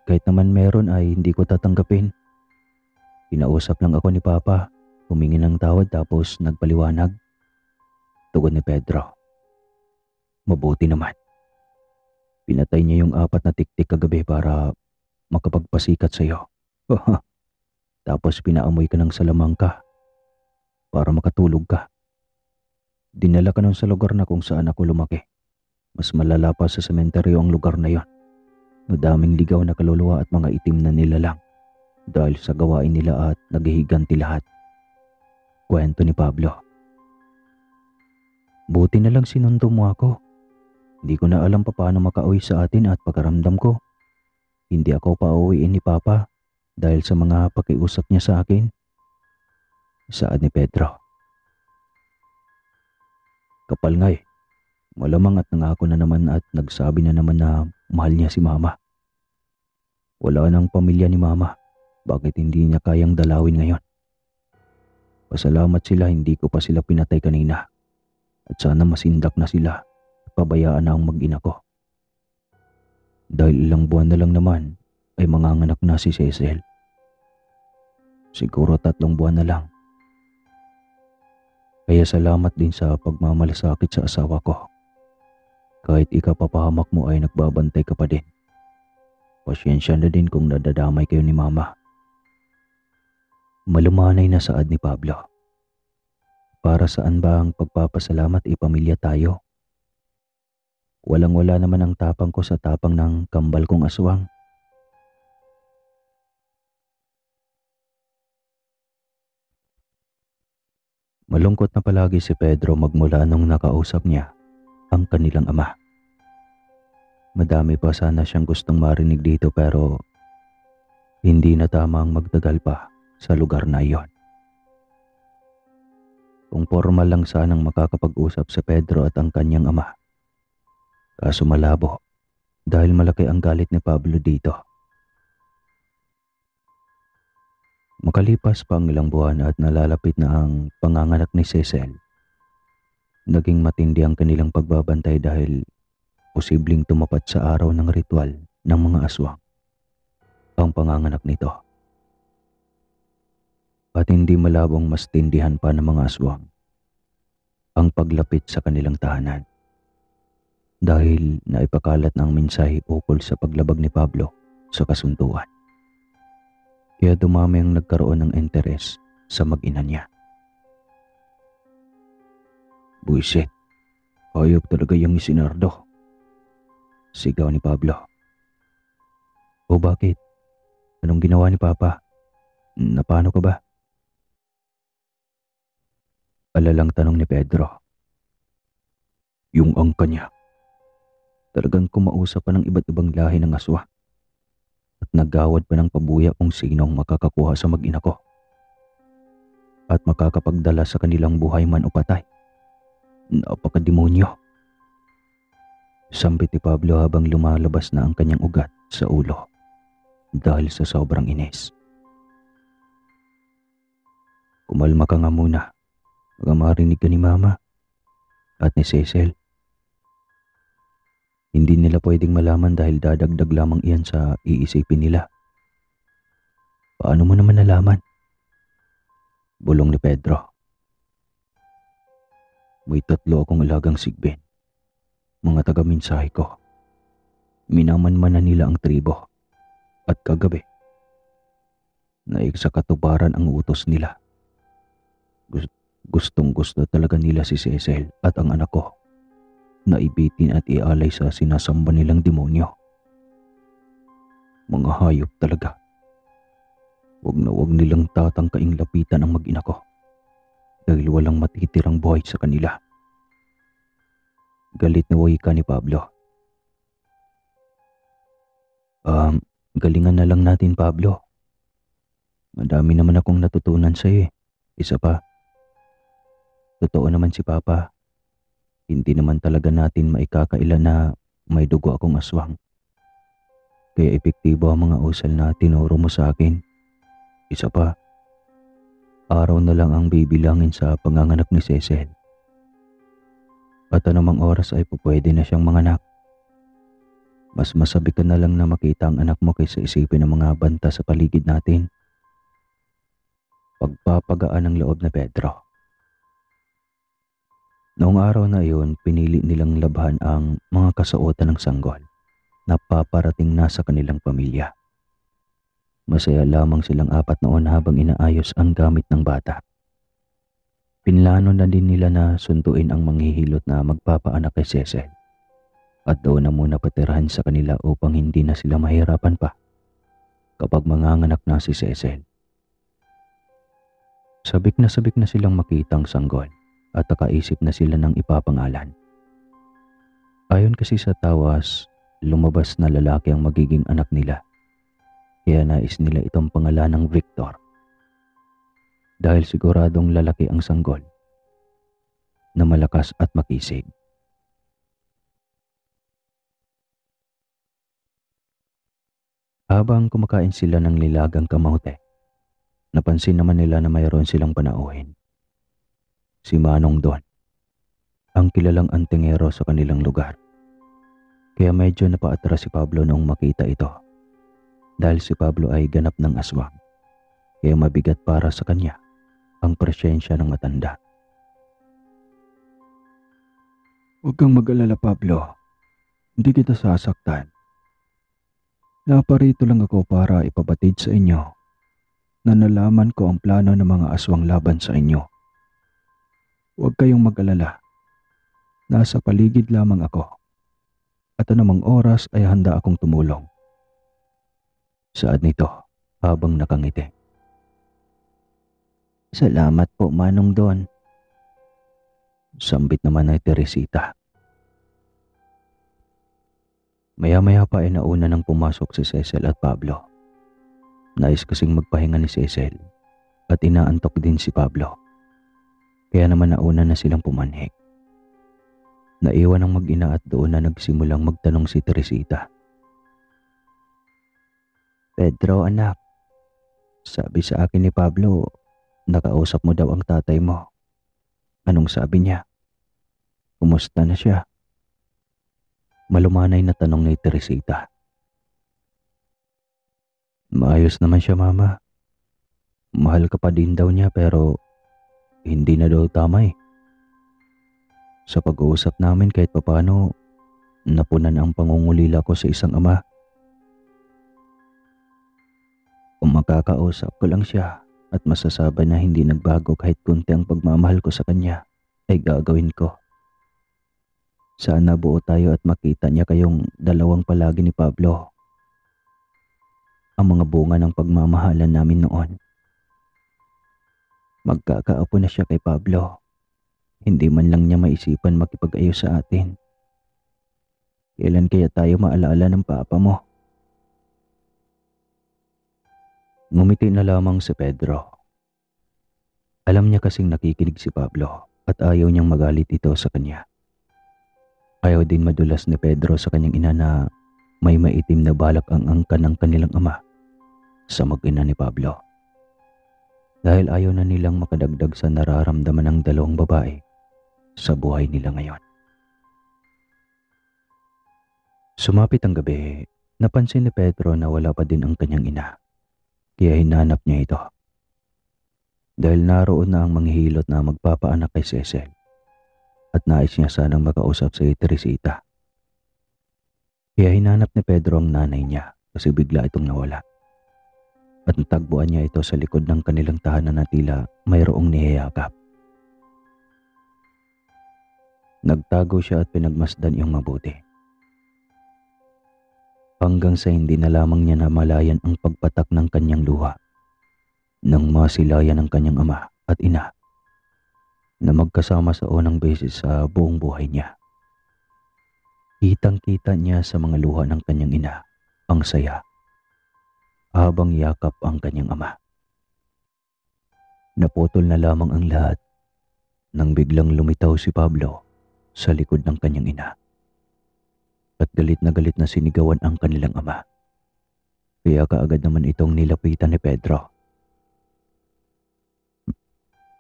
Speaker 2: Kahit naman meron ay hindi ko tatanggapin. Pinausap lang ako ni Papa, humingi ng tawad tapos nagpaliwanag. Tugon ni Pedro. Mabuti naman. Pinatay niya yung 4 na tiktik kagabi para makapagpasikat sa'yo. Tapos pinaamoy ka ng salamangka para makatulog ka. Dinala ka nun sa lugar na kung saan ako lumaki. Mas malala pa sa sementeryo ang lugar na yon. Madaming ligaw na kaluluwa at mga itim na nilalang dahil sa gawain nila at naghihiganti lahat. Kwento ni Pablo. Buti na lang sinundo mo ako. Hindi ko na alam pa paano makauwi sa atin at pagkaramdam ko. Hindi ako pauwiin ni Papa dahil sa mga pakiusap niya sa akin. Saad ni Pedro. Kapal nga eh. Malamang at nangako na naman at nagsabi na naman na mahal niya si Mama.
Speaker 1: Wala nang pamilya ni mama. Bakit hindi niya kayang dalawin ngayon? Pasalamat sila hindi ko pa sila pinatay kanina. At sana masindak na sila at pabayaan na ang mag-ina ko. Dahil ilang buwan na lang naman ay manganganak na si Cecil. Siguro 3 buwan na lang. Kaya salamat din sa pagmamalasakit sa asawa ko. Kahit ikapapahamak mo ay nagbabantay ka pa din. Pasyensya na din kung nadadamay kayo ni mama. Malumanay na saad ni Pablo. Para saan ba ang pagpapasalamat ipamilya tayo? Walang-wala naman ang tapang ko sa tapang ng kambal kong aswang. Malungkot na palagi si Pedro magmula nung nakausap niya ang kanilang ama. Madami pa sana siyang gustong marinig dito pero hindi na tama ang magtagal pa sa lugar na iyon. Kung formal lang sanang makakapag-usap si Pedro at ang kanyang ama. Kaso malabo dahil malaki ang galit ni Pablo dito. Makalipas pa ang ilang buwan at nalalapit na ang panganganak ni Cecil. Naging matindi ang kanilang pagbabantay dahil posibleng tumapat sa araw ng ritual ng mga aswang ang panganganak nito. At hindi malabong mas tindihan pa ng mga aswang ang paglapit sa kanilang tahanan. Dahil naipakalat ng mensahe ukol sa paglabag ni Pablo sa kasunduan. Kaya dumami ang nagkaroon ng interes sa mag-ina niya. Buisit, hayop talaga yung Isinardo. Sigaw ni Pablo. O bakit? Anong ginawa ni Papa? Napano ka ba? Alalang tanong ni Pedro. Yung angka niya. Talagang kumausap pa ng iba't ibang lahi ng aswa. At naggawad pa ng pabuya kung sinong makakakuha sa mag-ina ko. At makakapagdala sa kanilang buhay man o patay. Napakademonyo. Sambit ni Pablo habang lumalabas na ang kanyang ugat sa ulo dahil sa sobrang inis. Kumalma ka nga muna. Baka marinig ka ni Mama at ni Cecil. Hindi nila pwedeng malaman dahil dadagdag lamang iyan sa iisipin nila. Paano mo naman nalaman? Bulong ni Pedro. May 3 akong alagang sigbin. Mga taga-mensahe ko. Minamanmanan nila ang tribo. At kagabi, naik sa katuparan ang utos nila. Gustong gusto talaga nila si Cecil at ang anak ko na ibitin at ialay sa sinasamba nilang demonyo. Mga hayop talaga. Wag na wag nilang tatangkaing lapitan ang mag-ina ko dahil walang matitirang buhay sa kanila. Galit na wika ni Pablo. Galingan na lang natin, Pablo. Madami naman akong natutunan sa'yo eh. Isa pa, totoo naman si Papa. Hindi naman talaga natin maikakaila na may dugo akong aswang. Kaya epektibo ang mga usal na tinuro mo sa akin. Isa pa, araw na lang ang bibilangin sa panganganak ni Cecil. At anumang oras ay pupwede na siyang manganak. Mas masabi ka na lang na makita ang anak mo kaysa isipin ng mga banta sa paligid natin. Pagpapagaan ng loob na Pedro. Noong araw na iyon, pinili nilang labhan ang mga kasuotan ng sanggol na paparating na sa kanilang pamilya. Masaya lamang silang 4 noon habang inaayos ang gamit ng bata. Pinlano na din nila na sunduin ang manghihilot na magpapaanak kay Cecil. At doon na muna patirahan sa kanila upang hindi na sila mahirapan pa kapag manganganak na si Cecil. Sabik na silang makita ang sanggol at nakaisip na sila ng ipapangalan. Ayon kasi sa tawas, lumabas na lalaki ang magiging anak nila. Kaya nais nila itong pangalan ng Victor. Dahil siguradong lalaki ang sanggol na malakas at makisig. Habang kumakain sila ng nilagang kamote, napansin naman nila na mayroon silang panauhin. Si Manong Don, ang kilalang antingero sa kanilang lugar. Kaya medyo napaatras si Pablo noong makita ito. Dahil si Pablo ay ganap ng aswang, kaya mabigat para sa kanya ang presensya ng matanda.
Speaker 2: Huwag kang mag-alala, Pablo. Hindi kita sasaktan. Naparito lang ako para ipabatid sa inyo na nalaman ko ang plano ng mga aswang laban sa inyo. Huwag kayong mag-alala. Nasa paligid lamang ako. At anumang oras ay handa akong tumulong.
Speaker 1: Saad nito habang nakangiti. Salamat po, Manong Don. Sambit naman ay Teresita. Maya-maya pa ay nauna nang pumasok si Cecil at Pablo. Nais kasing magpahinga ni Cecil at inaantok din si Pablo. Kaya naman nauna na silang pumanhik. Naiwan ang mag-ina at doon na nagsimulang magtanong si Teresita. Pedro, anak, sabi sa akin ni Pablo, nakausap mo daw ang tatay mo. Anong sabi niya? Kumusta na siya? Malumanay na tanong ni Teresita. Maayos naman siya, Mama. Mahal ka pa din daw niya pero hindi na daw tama eh. Sa pag-uusap namin kahit papano, napunan ang pangungulila ko sa isang ama. Kung makakausap ko lang siya at masasabi na hindi nagbago kahit kunti ang pagmamahal ko sa kanya, ay gagawin ko. Sana buo tayo at makita niya kayong dalawang palagi ni Pablo. Ang mga bunga ng pagmamahalan namin noon. Magkakaapo na siya kay Pablo. Hindi man lang niya maisipan makipag-ayos sa atin. Kailan kaya tayo maalaala ng papa mo? Ngumiti na lamang si Pedro. Alam niya kasing nakikinig si Pablo at ayaw niyang magalit ito sa kanya. Ayaw din madulas ni Pedro sa kanyang ina na may maitim na balak ang angkan ng kanilang ama sa mag-ina ni Pablo. Dahil ayaw na nilang makadagdag sa nararamdaman ng dalawang babae sa buhay nila ngayon. Sumapit ang gabi, napansin ni Pedro na wala pa din ang kanyang ina. Kaya hinanap niya ito. Dahil naroon na ang manghihilot na magpapaanak kay Cecil at nais niya sanang makausap si Teresita. Kaya hinanap ni Pedro ang nanay niya kasi bigla itong nawala. At natagpuan niya ito sa likod ng kanilang tahanan na tila mayroong niyayakap. Nagtago siya at pinagmasdan iyong mabuti. Hanggang sa hindi na lamang niya namalayan ang pagpatak ng kanyang luha nang masilayan ng kanyang ama at ina na magkasama sa unang beses sa buong buhay niya. Kitang-kita niya sa mga luha ng kanyang ina ang saya habang yakap ang kanyang ama. Naputol na lamang ang lahat nang biglang lumitaw si Pablo sa likod ng kanyang ina. At galit na sinigawan ang kanilang ama. Kaya kaagad naman itong nilapitan ni Pedro.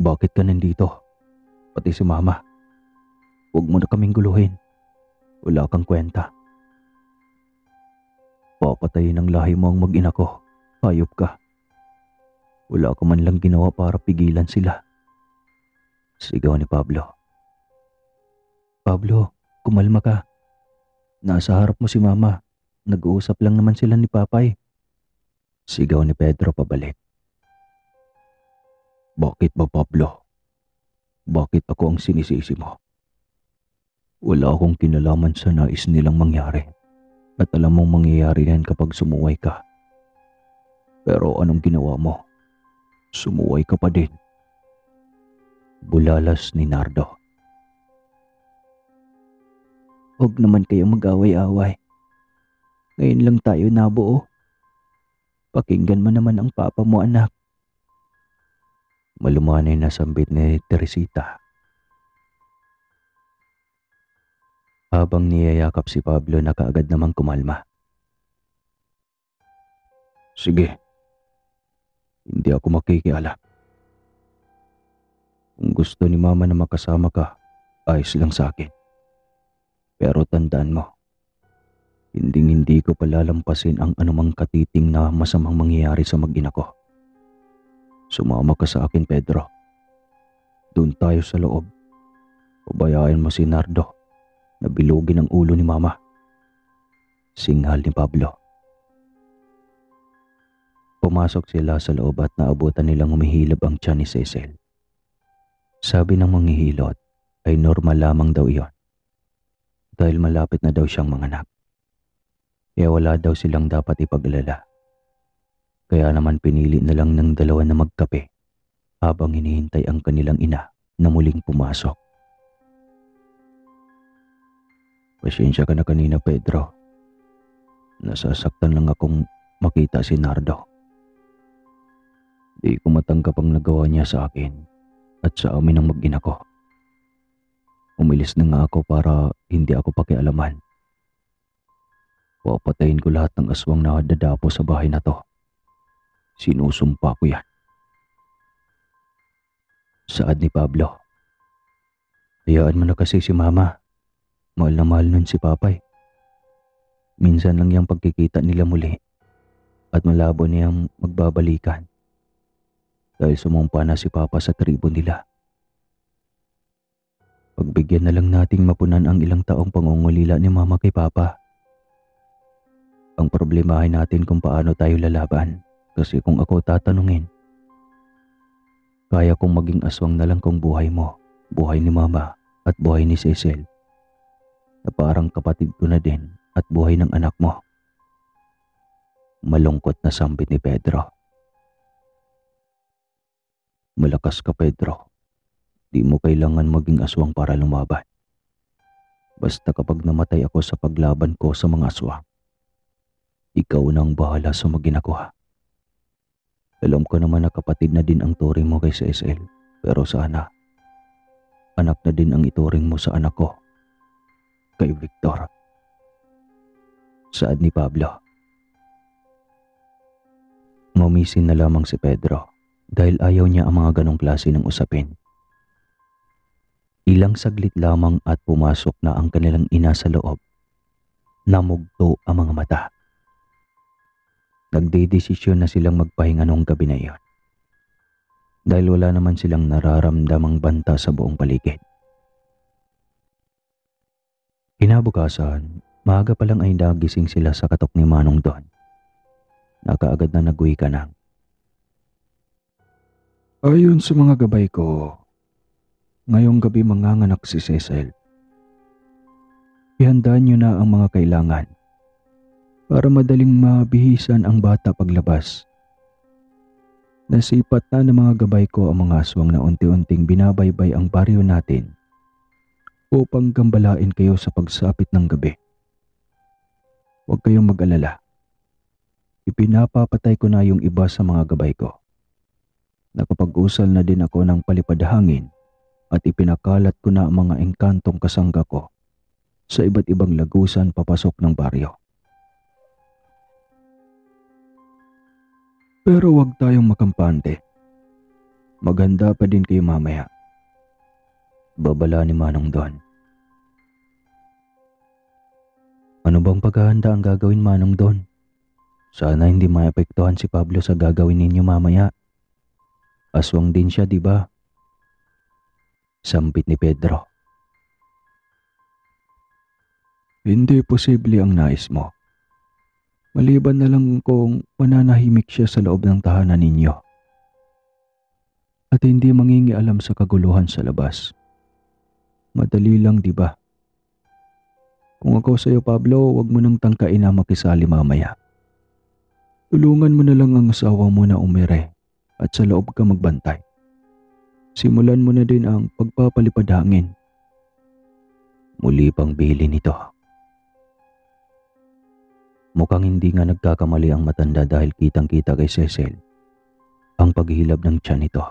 Speaker 1: Bakit ka nandito? Pati si Mama. Huwag mo na kaming guluhin. Wala kang kwenta. Papatayin ang lahi mo ang mag-ina ko. Hayop ka. Wala ka man lang ginawa para pigilan sila. Sigaw ni Pablo. Pablo, kumalma ka. Nasa harap mo si Mama. Nag-uusap lang naman sila ni Papay. Sigaw ni Pedro pabalik. Bakit ba, Pablo? Bakit ako ang sinisisi mo? Wala akong kinalaman sa nais nilang mangyari. At alam mong mangyayari yan kapag sumuway ka. Pero anong ginawa mo? Sumuway ka pa din. Bulalas ni Nardo. Huwag naman kayong mag-away-away. Ngayon lang tayo nabuo. Pakinggan mo naman ang papa mo, anak. Malumanay na sambit ni Teresita. Habang niyayakap si Pablo na kaagad namang kumalma.
Speaker 2: Sige, hindi ako makikialam. Kung gusto ni Mama na makasama ka, ayos lang sa akin. Pero tandaan mo, hindi ko palalampasin ang anumang katiting na masamang mangyayari sa mag-ina ko. Sumama ka sa akin, Pedro. Doon tayo sa loob. Pabayaan mo si Nardo na bilugin ang ulo ni Mama. Singhal ni Pablo. Pumasok sila sa loob at naabutan nilang humihilab ang tiyan ni Cecil. Sabi ng manghihilot ay normal lamang daw iyon. Dahil malapit na daw siyang manganak. Kaya wala daw silang dapat ipag-alala. Kaya naman pinili na lang ng dalawa na magkape habang hinihintay ang kanilang ina na muling pumasok. Pasensya ka na kanina, Pedro. Nasasaktan lang akong makita si Nardo. Di ko matanggap ang nagawa niya sa akin at sa amin ng mag-ina ko. Umilis na nga ako para hindi ako pakialaman. Papatayin ko lahat ng aswang na dadapo sa bahay na to. Sinusumpa ko yan. Saad ni Pablo. Hayaan mo na kasi si Mama. Mahal na mahal nun si Papay. Minsan lang yung pagkikita nila muli at malabo niyang magbabalikan dahil sumumpa na si Papa sa tribo nila. Pagbigyan na lang nating mapunan ang ilang taong pangungulila ni Mama kay Papa. Ang problema ay natin kung paano tayo lalaban kasi kung ako tatanungin, kaya kong maging aswang na lang kung buhay mo, buhay ni Mama at buhay ni Cecil na parang kapatid ko na din at buhay ng anak mo. Malungkot na sambit ni Pedro. Malakas ka, Pedro. Di mo kailangan maging aswang para lumaban. Basta kapag namatay ako sa paglaban ko sa mga aswang, ikaw na ang bahala sa maginakuha. Alam ko naman na kapatid na din ang turing mo kay Cecil, pero sana, anak na din ang ituring mo sa anak ko, kay Victor. Saad ni Pablo. Ngumisin na lamang si Pedro dahil ayaw niya ang mga ganong klase ng usapin. Ilang saglit lamang at pumasok na ang kanilang ina sa loob. Namugto ang mga mata. Nagdedesisyon na silang magpahinga noong gabi na iyon. Dahil wala naman silang nararamdamang banta sa buong paligid. Kinabukasan, maaga pa lang ay nagising sila sa katok ni Manong Don. Nakaagad na nag-uwi ka na. Ayon sa mga gabay ko, ngayong gabi manganganak si Cecil. Ihandaan niyo na ang mga kailangan para madaling mabihisan ang bata paglabas. Nasipat na ng mga gabay ko ang mga aswang na unti-unting binabaybay ang baryo natin upang gambalain kayo sa pagsapit ng gabi. Huwag kayong mag-alala. Ipinapapatay ko na yung iba sa mga gabay ko. Nakapag-usal na din ako ng palipad hangin at ipinakalat ko na ang mga engkantong kasangga ko sa iba't ibang lagusan papasok ng baryo. Pero huwag tayong makampante. Maganda pa din kayo mamaya. Babala ni Manong Don. Ano bang paghahanda ang gagawin, Manong Don? Sana hindi maapektuhan si Pablo sa gagawin ninyo mamaya. Aswang din siya, di ba? Sampit ni Pedro. Hindi posible ang nais mo. Maliban na lang kung mananahimik siya sa loob ng tahanan ninyo. At hindi mangingialam sa kaguluhan sa labas. Madali lang, di ba? Kung ako sa'yo, Pablo, huwag mo nang tangkain na makisali mamaya. Tulungan mo na lang ang asawa mo na umire at sa loob ka magbantay. Simulan mo na din ang pagpapalipad hangin. Muli pang bili nito. Mukhang hindi nga nagkakamali ang matanda dahil kitang-kita kay Cecil ang paghilab ng tiyan nito,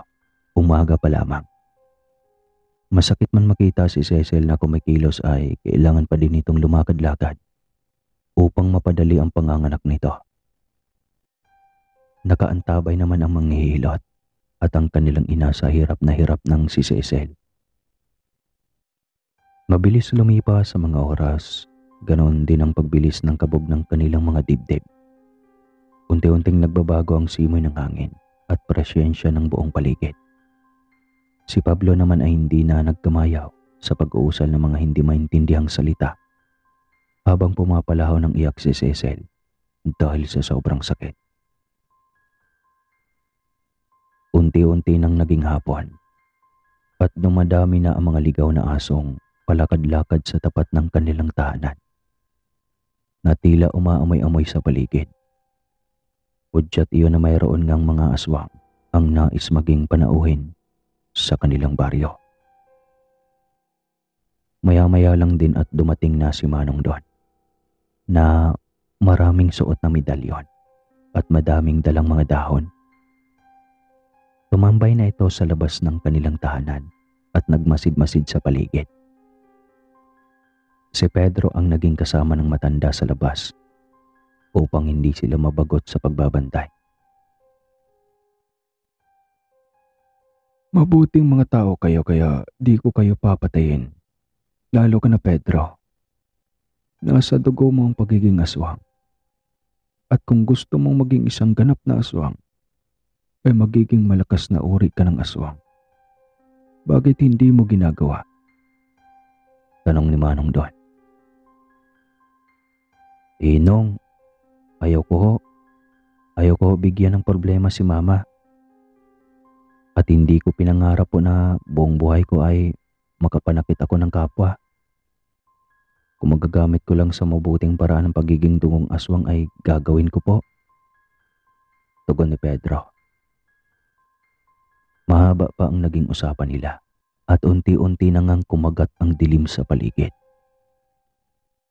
Speaker 2: umaga pa lamang. Masakit man makita si Cecil na kumikilos ay kailangan pa din itong lumakad-lakad upang mapadali ang panganganak nito.
Speaker 1: Nakaantabay naman ang manghihilot at ang kanilang ina sa hirap na hirap ng si Cecil. Mabilis lumipas sa mga oras, ganoon din ang pagbilis ng kabog ng kanilang mga dibdib. Unti-unting nagbabago ang simoy ng hangin at presyensya ng buong paligid. Si Pablo naman ay hindi na nagkamayaw sa pag-uusal ng mga hindi maintindihang salita habang pumapalahaw ng iyak si Cecil dahil sa sobrang sakit. Unti-unti nang naging hapon at dumadami na ang mga ligaw na asong palakad-lakad sa tapat ng kanilang tahanan na tila umaamoy-amoy sa paligid. Hudyat iyon na mayroon ngang mga aswang ang nais maging panauhin sa kanilang baryo. Maya-maya lang din at dumating na si Manong doon na maraming suot na medalyon at madaming dalang mga dahon. Tumambay na ito sa labas ng kanilang tahanan at nagmasid-masid sa paligid. Si Pedro ang naging kasama ng matanda sa labas upang hindi sila mabagot sa pagbabantay.
Speaker 2: Mabuting mga tao kayo kaya di ko kayo papatayin. Lalo ka na Pedro. Nasa dugo mo ang pagiging aswang. At kung gusto mong maging isang ganap na aswang, ay magiging malakas na uri ka ng aswang. Bakit hindi mo ginagawa?
Speaker 1: Tanong ni Manong doon. Inong, ayaw ko bigyan ng problema si Mama. At hindi ko pinangarap po na buong buhay ko ay makapanakit ako ng kapwa. Kung magagamit ko lang sa mabuting paraan ng pagiging dungong aswang ay gagawin ko po. Tugon ni Pedro. Mahaba pa ang naging usapan nila at unti-unti na ngang kumagat ang dilim sa paligid.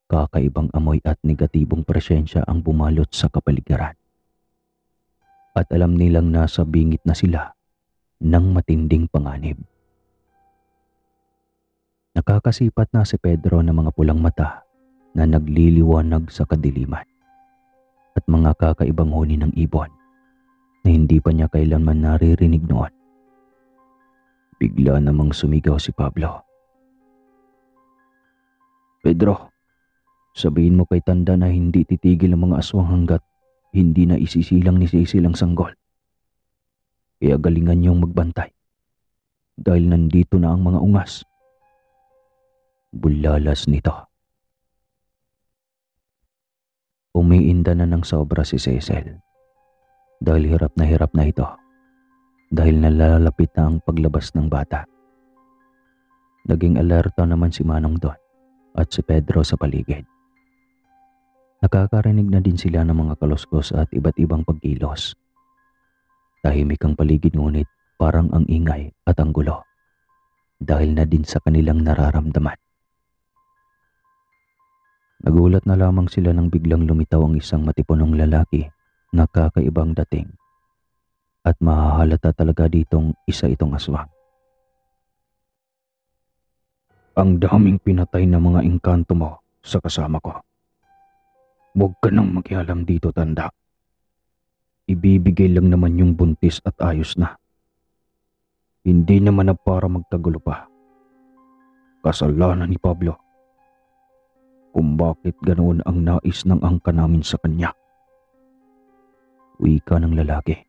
Speaker 1: Kakaibang amoy at negatibong presensya ang bumalot sa kapaligiran. At alam nilang nasa bingit na sila ng matinding panganib. Nakakasipat na si Pedro ng mga pulang mata na nagliliwanag sa kadiliman at mga kakaibang huni ng ibon na hindi pa niya kailanman naririnig noon. Bigla namang sumigaw si Pablo. Pedro, sabihin mo kay Tanda na hindi titigil ang mga aswang hanggat hindi na isisilang ni Cecil ang sanggol. Kaya galingan niyong magbantay dahil nandito na ang mga ungas. Bulalas nito. Umiinda na ng sobra si Cecil dahil hirap na ito dahil nalalapit na ang paglabas ng bata. Naging alerto naman si Manong doon at si Pedro sa paligid. Nakakarinig na din sila ng mga kaluskos at iba't ibang pagkilos. Tahimik ang paligid ngunit parang ang ingay at ang gulo dahil na din sa kanilang nararamdaman. Nagulat na lamang sila nang biglang lumitaw ang isang matipunong lalaki na kakaibang dating at mahahalata talaga ditong isa itong aswang. Ang daming pinatay na mga engkanto mo sa kasama ko. Huwag ka nang makialam dito, Tanda. Ibibigay lang naman yung buntis at ayos na. Hindi naman na para magkagulo pa. Kasalanan ni Pablo kung bakit ganoon ang nais ng angka namin sa kanya. Wika ng lalaki.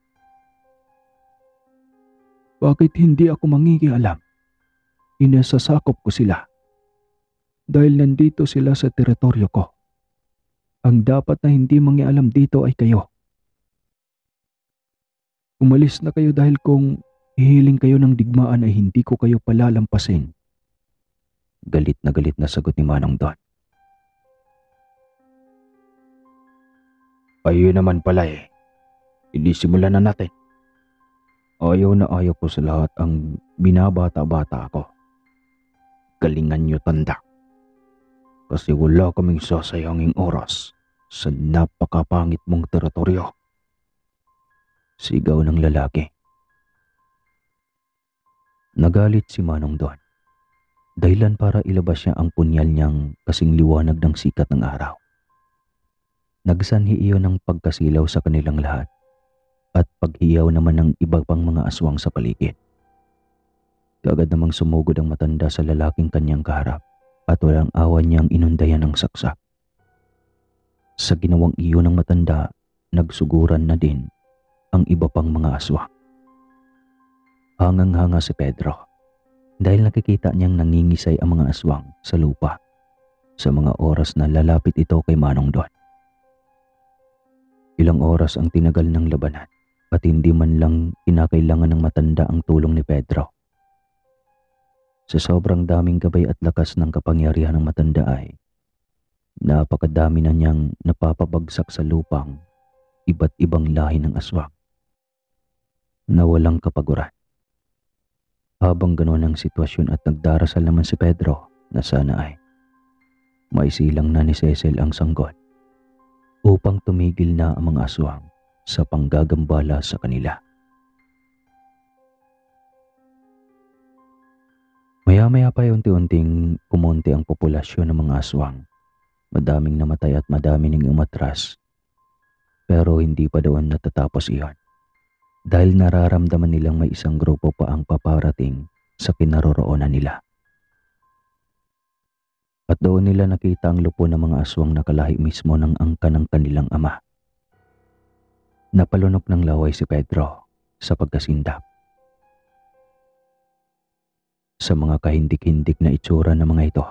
Speaker 2: Bakit hindi ako mangingialam? Inasasakop ko sila. Dahil nandito sila sa teritoryo ko. Ang dapat na hindi mangialam dito ay kayo. Umalis na kayo dahil kung hihiling kayo ng digmaan ay hindi ko kayo palalampasin.
Speaker 1: Galit na sagot ni Manong Don. Ayun naman pala eh. Hindi simulan na natin. Ayaw na ayaw ko sa lahat ang binabata-bata ako. Galingan nyo, Tanda. Kasi wala kaming sasayanging oras sa napakapangit mong teritoryo. Sigaw ng lalaki. Nagalit si Manong Don. Dahilan para ilabas niya ang punyal niyang kasing liwanag ng sikat ng araw. Nagsanhi iyon ng pagkasilaw sa kanilang lahat at paghiyaw naman ng iba pang mga aswang sa paligid. Kaagad namang sumugod ang matanda sa lalaking kanyang kaharap at walang awan niyang inundayan ng saksak. Sa ginawang iyon ng matanda, nagsuguran na din ang iba pang mga aswang. Hangang-hanga si Pedro dahil nakikita niyang nangingisay ang mga aswang sa lupa sa mga oras na lalapit ito kay Manong Don. Ilang oras ang tinagal ng labanan at hindi man lang kinakailangan ng matanda ang tulong ni Pedro. Sa sobrang daming gabay at lakas ng kapangyarihan ng matanda ay napakadami na niyang napapabagsak sa lupang iba't ibang lahi ng aswang na walang kapaguran. Habang ganoon ang sitwasyon at nagdarasal naman si Pedro na sana ay maisilang na ni Cecil ang sanggol upang tumigil na ang mga aswang sa panggagambala sa kanila. Maya-maya pa unti-unting kumonti ang populasyon ng mga aswang. Madaming namatay at madami ning umatras. Pero hindi pa doon natatapos iyon. Dahil nararamdaman nilang may isang grupo pa ang paparating sa kinaroroonan nila. At doon nila nakita ang lupo ng mga aswang na kalahi mismo ng angkan ng kanilang ama. Napalunok ng laway si Pedro sa pagkasindap. Sa mga kahindik-hindik na itsura ng mga ito,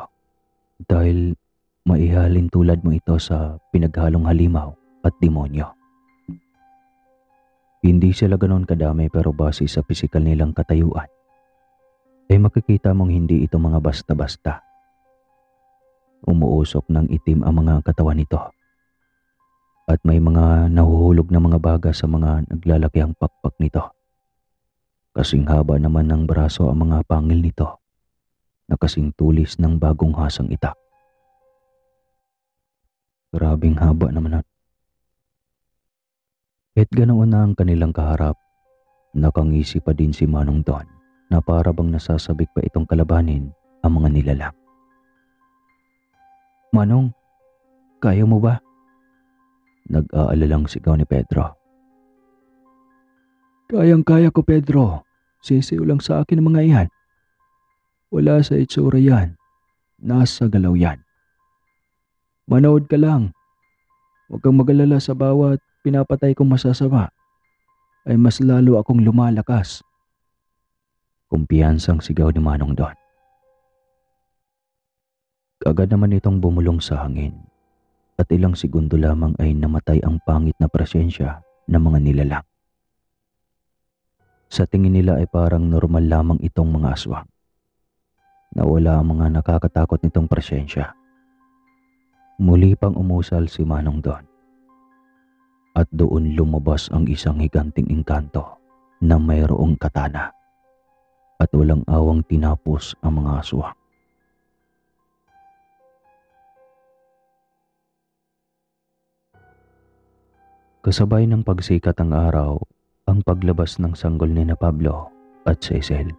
Speaker 1: dahil maihalin tulad mo ito sa pinaghalong halimaw at demonyo. Hindi sila ganoon kadami pero base sa pisikal nilang katayuan, ay makikita mong hindi ito mga basta-basta. Umuusok ng itim ang mga katawan nito at may mga nahuhulog na mga baga sa mga naglalakihang pakpak nito. Kasing haba naman ng braso ang mga pangil nito na kasing tulis ng bagong hasang itak. Grabing haba naman at kahit ganoon na ang kanilang kaharap, nakangisi pa din si Manong Don na para bang nasasabik pa itong kalabanin ang mga nilalang. Manong, kaya mo ba? Nag-aalalang sigaw ni Pedro.
Speaker 2: Kayang-kaya ko, Pedro. Sisiw lang sa akin ang mga iyan. Wala sa itsura yan. Nasa galaw yan. Manood ka lang. Huwag kang mag-alala sa bawat pinapatay kong masasama. Ay mas lalo akong lumalakas.
Speaker 1: Kumpiyansang sigaw ni Manong Don. Agad naman itong bumulong sa hangin at ilang segundo lamang ay namatay ang pangit na presensya ng mga nilalang. Sa tingin nila ay parang normal lamang itong mga aswang. Nawala ang mga nakakatakot nitong presensya. Muli pang umusal si Manong Don. At doon lumabas ang isang higanting engkanto na mayroong katana at walang awang tinapos ang mga aswang. Kasabay ng pagsikat ng araw, ang paglabas ng sanggol ni na Pablo at Cecil.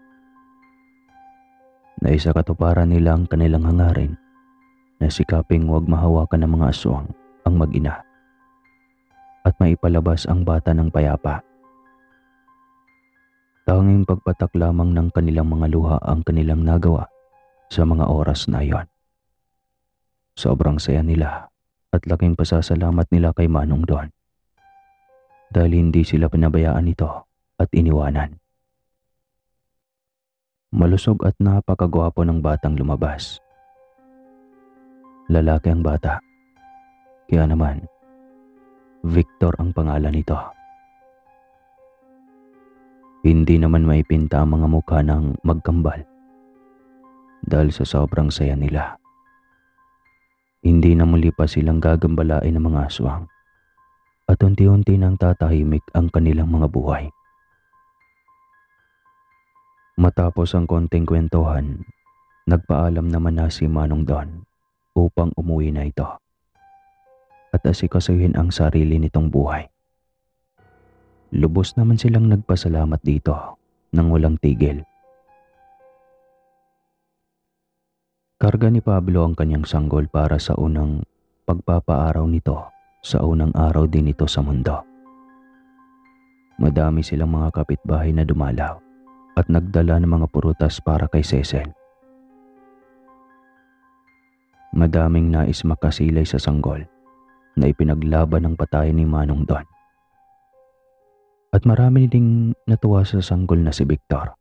Speaker 1: Naisakatuparan nila ang kanilang hangarin na sikaping huwag mahawakan ng mga aswang ang mag-ina at maipalabas ang bata ng payapa. Tanging pagpatak lamang ng kanilang mga luha ang kanilang nagawa sa mga oras na iyon. Sobrang saya nila at laking pasasalamat nila kay Manong Don dahil hindi sila pinabayaan nito at iniwanan. Malusog at napakagwapo ng batang lumabas. Lalaki ang bata, kaya naman Victor ang pangalan nito. Hindi naman maipinta ang mga mukha ng magkambal dahil sa sobrang saya nila. Hindi na muli pa silang gagambalain ng mga aswang at unti-unti nang tatahimik ang kanilang mga buhay. Matapos ang konting kwentuhan, nagpaalam naman na si Manong Don upang umuwi na ito at asikasuhin ang sarili nitong buhay. Lubos naman silang nagpasalamat dito nang walang tigil. Karga ni Pablo ang kanyang sanggol para sa unang pagpapaaraw nito sa unang araw din ito sa mundo. Madami silang mga kapitbahay na dumalaw at nagdala ng mga prutas para kay Cecil. Madaming nais makasilay sa sanggol na ipinaglaban ng patayan ni Manong Don. At marami ding natuwa sa sanggol na si Victor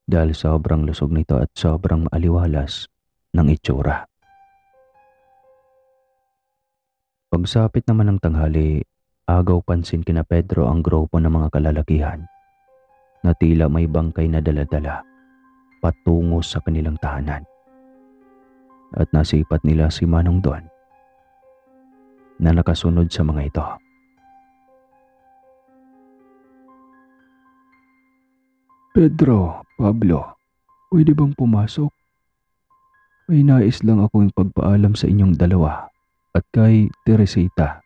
Speaker 1: dahil sobrang lusog nito at sobrang maaliwalas ng itsura. Pagsapit naman ng tanghali, agaw pansin kina Pedro ang grupo ng mga kalalakihan na tila may bangkay na daladala patungo sa kanilang tahanan. At nasipat nila si Manong Don na nakasunod sa mga ito.
Speaker 2: Pedro, Pablo, pwede bang pumasok? May nais lang akong pagpaalam sa inyong dalawa at kay Teresita.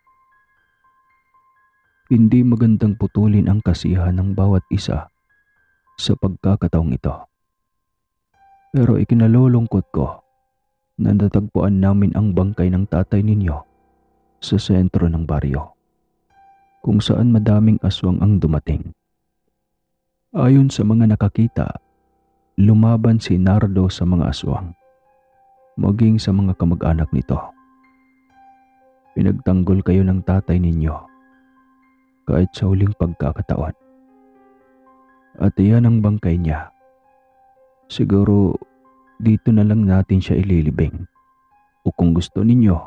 Speaker 2: Hindi magandang putulin ang kasiyahan ng bawat isa sa pagkakataong ito. Pero ikinalulungkot ko na natagpuan namin ang bangkay ng tatay ninyo sa sentro ng baryo, kung saan madaming aswang ang dumating. Ayon sa mga nakakita, lumaban si Nardo sa mga aswang, maging sa mga kamag-anak nito. Pinagtanggol kayo ng tatay ninyo kahit sa huling pagkakataon. At iyan ang bangkay niya. Siguro dito na lang natin siya ililibing. O kung gusto ninyo,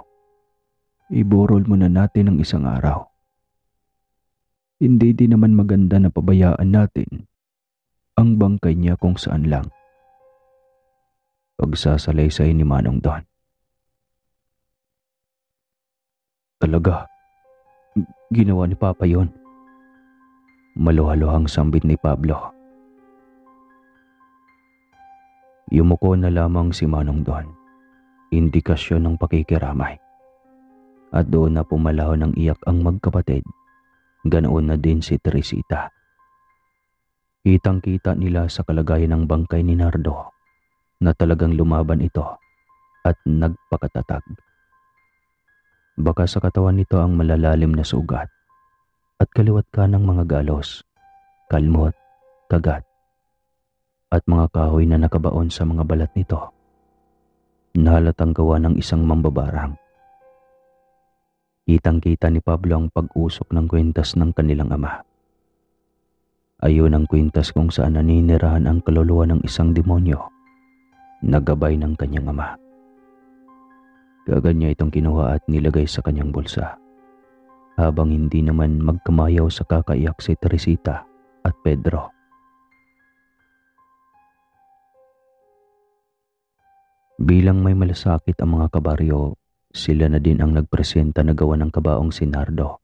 Speaker 2: iburol muna natin ng isang araw. Hindi din naman maganda na pabayaan natin ang bangkay niya kung saan lang.
Speaker 1: Pagsasalaysay ni Manong Don. Talaga, ginawa ni Papa yon. Maluhaluhang sambit ni Pablo. Yumuko na lamang si Manong Don. Indikasyon ng pakikiramay. At doon na pumalaw ng iyak ang magkapatid. Ganoon na din si Teresita. Kitang-kita nila sa kalagayan ng bangkay ni Nardo na talagang lumaban ito at nagpakatatag. Baka sa katawan nito ang malalalim na sugat at kaliwat ka ng mga galos, kalmot, kagat, at mga kahoy na nakabaon sa mga balat nito. Nahalatang gawa ng isang mambabarang. Kitang-kita ni Pablo ang pag-usok ng kwintas ng kanilang ama. Ayon ang kwintas kung saan naninirahan ang kaluluwa ng isang demonyo na gabay ng kanyang ama. Kaagad niya itong kinuha at nilagay sa kanyang bulsa, habang hindi naman magkamayaw sa kakaiyak si Teresita at Pedro. Bilang may malasakit ang mga kabaryo, sila na din ang nagpresenta na gawa ng kabaong si Nardo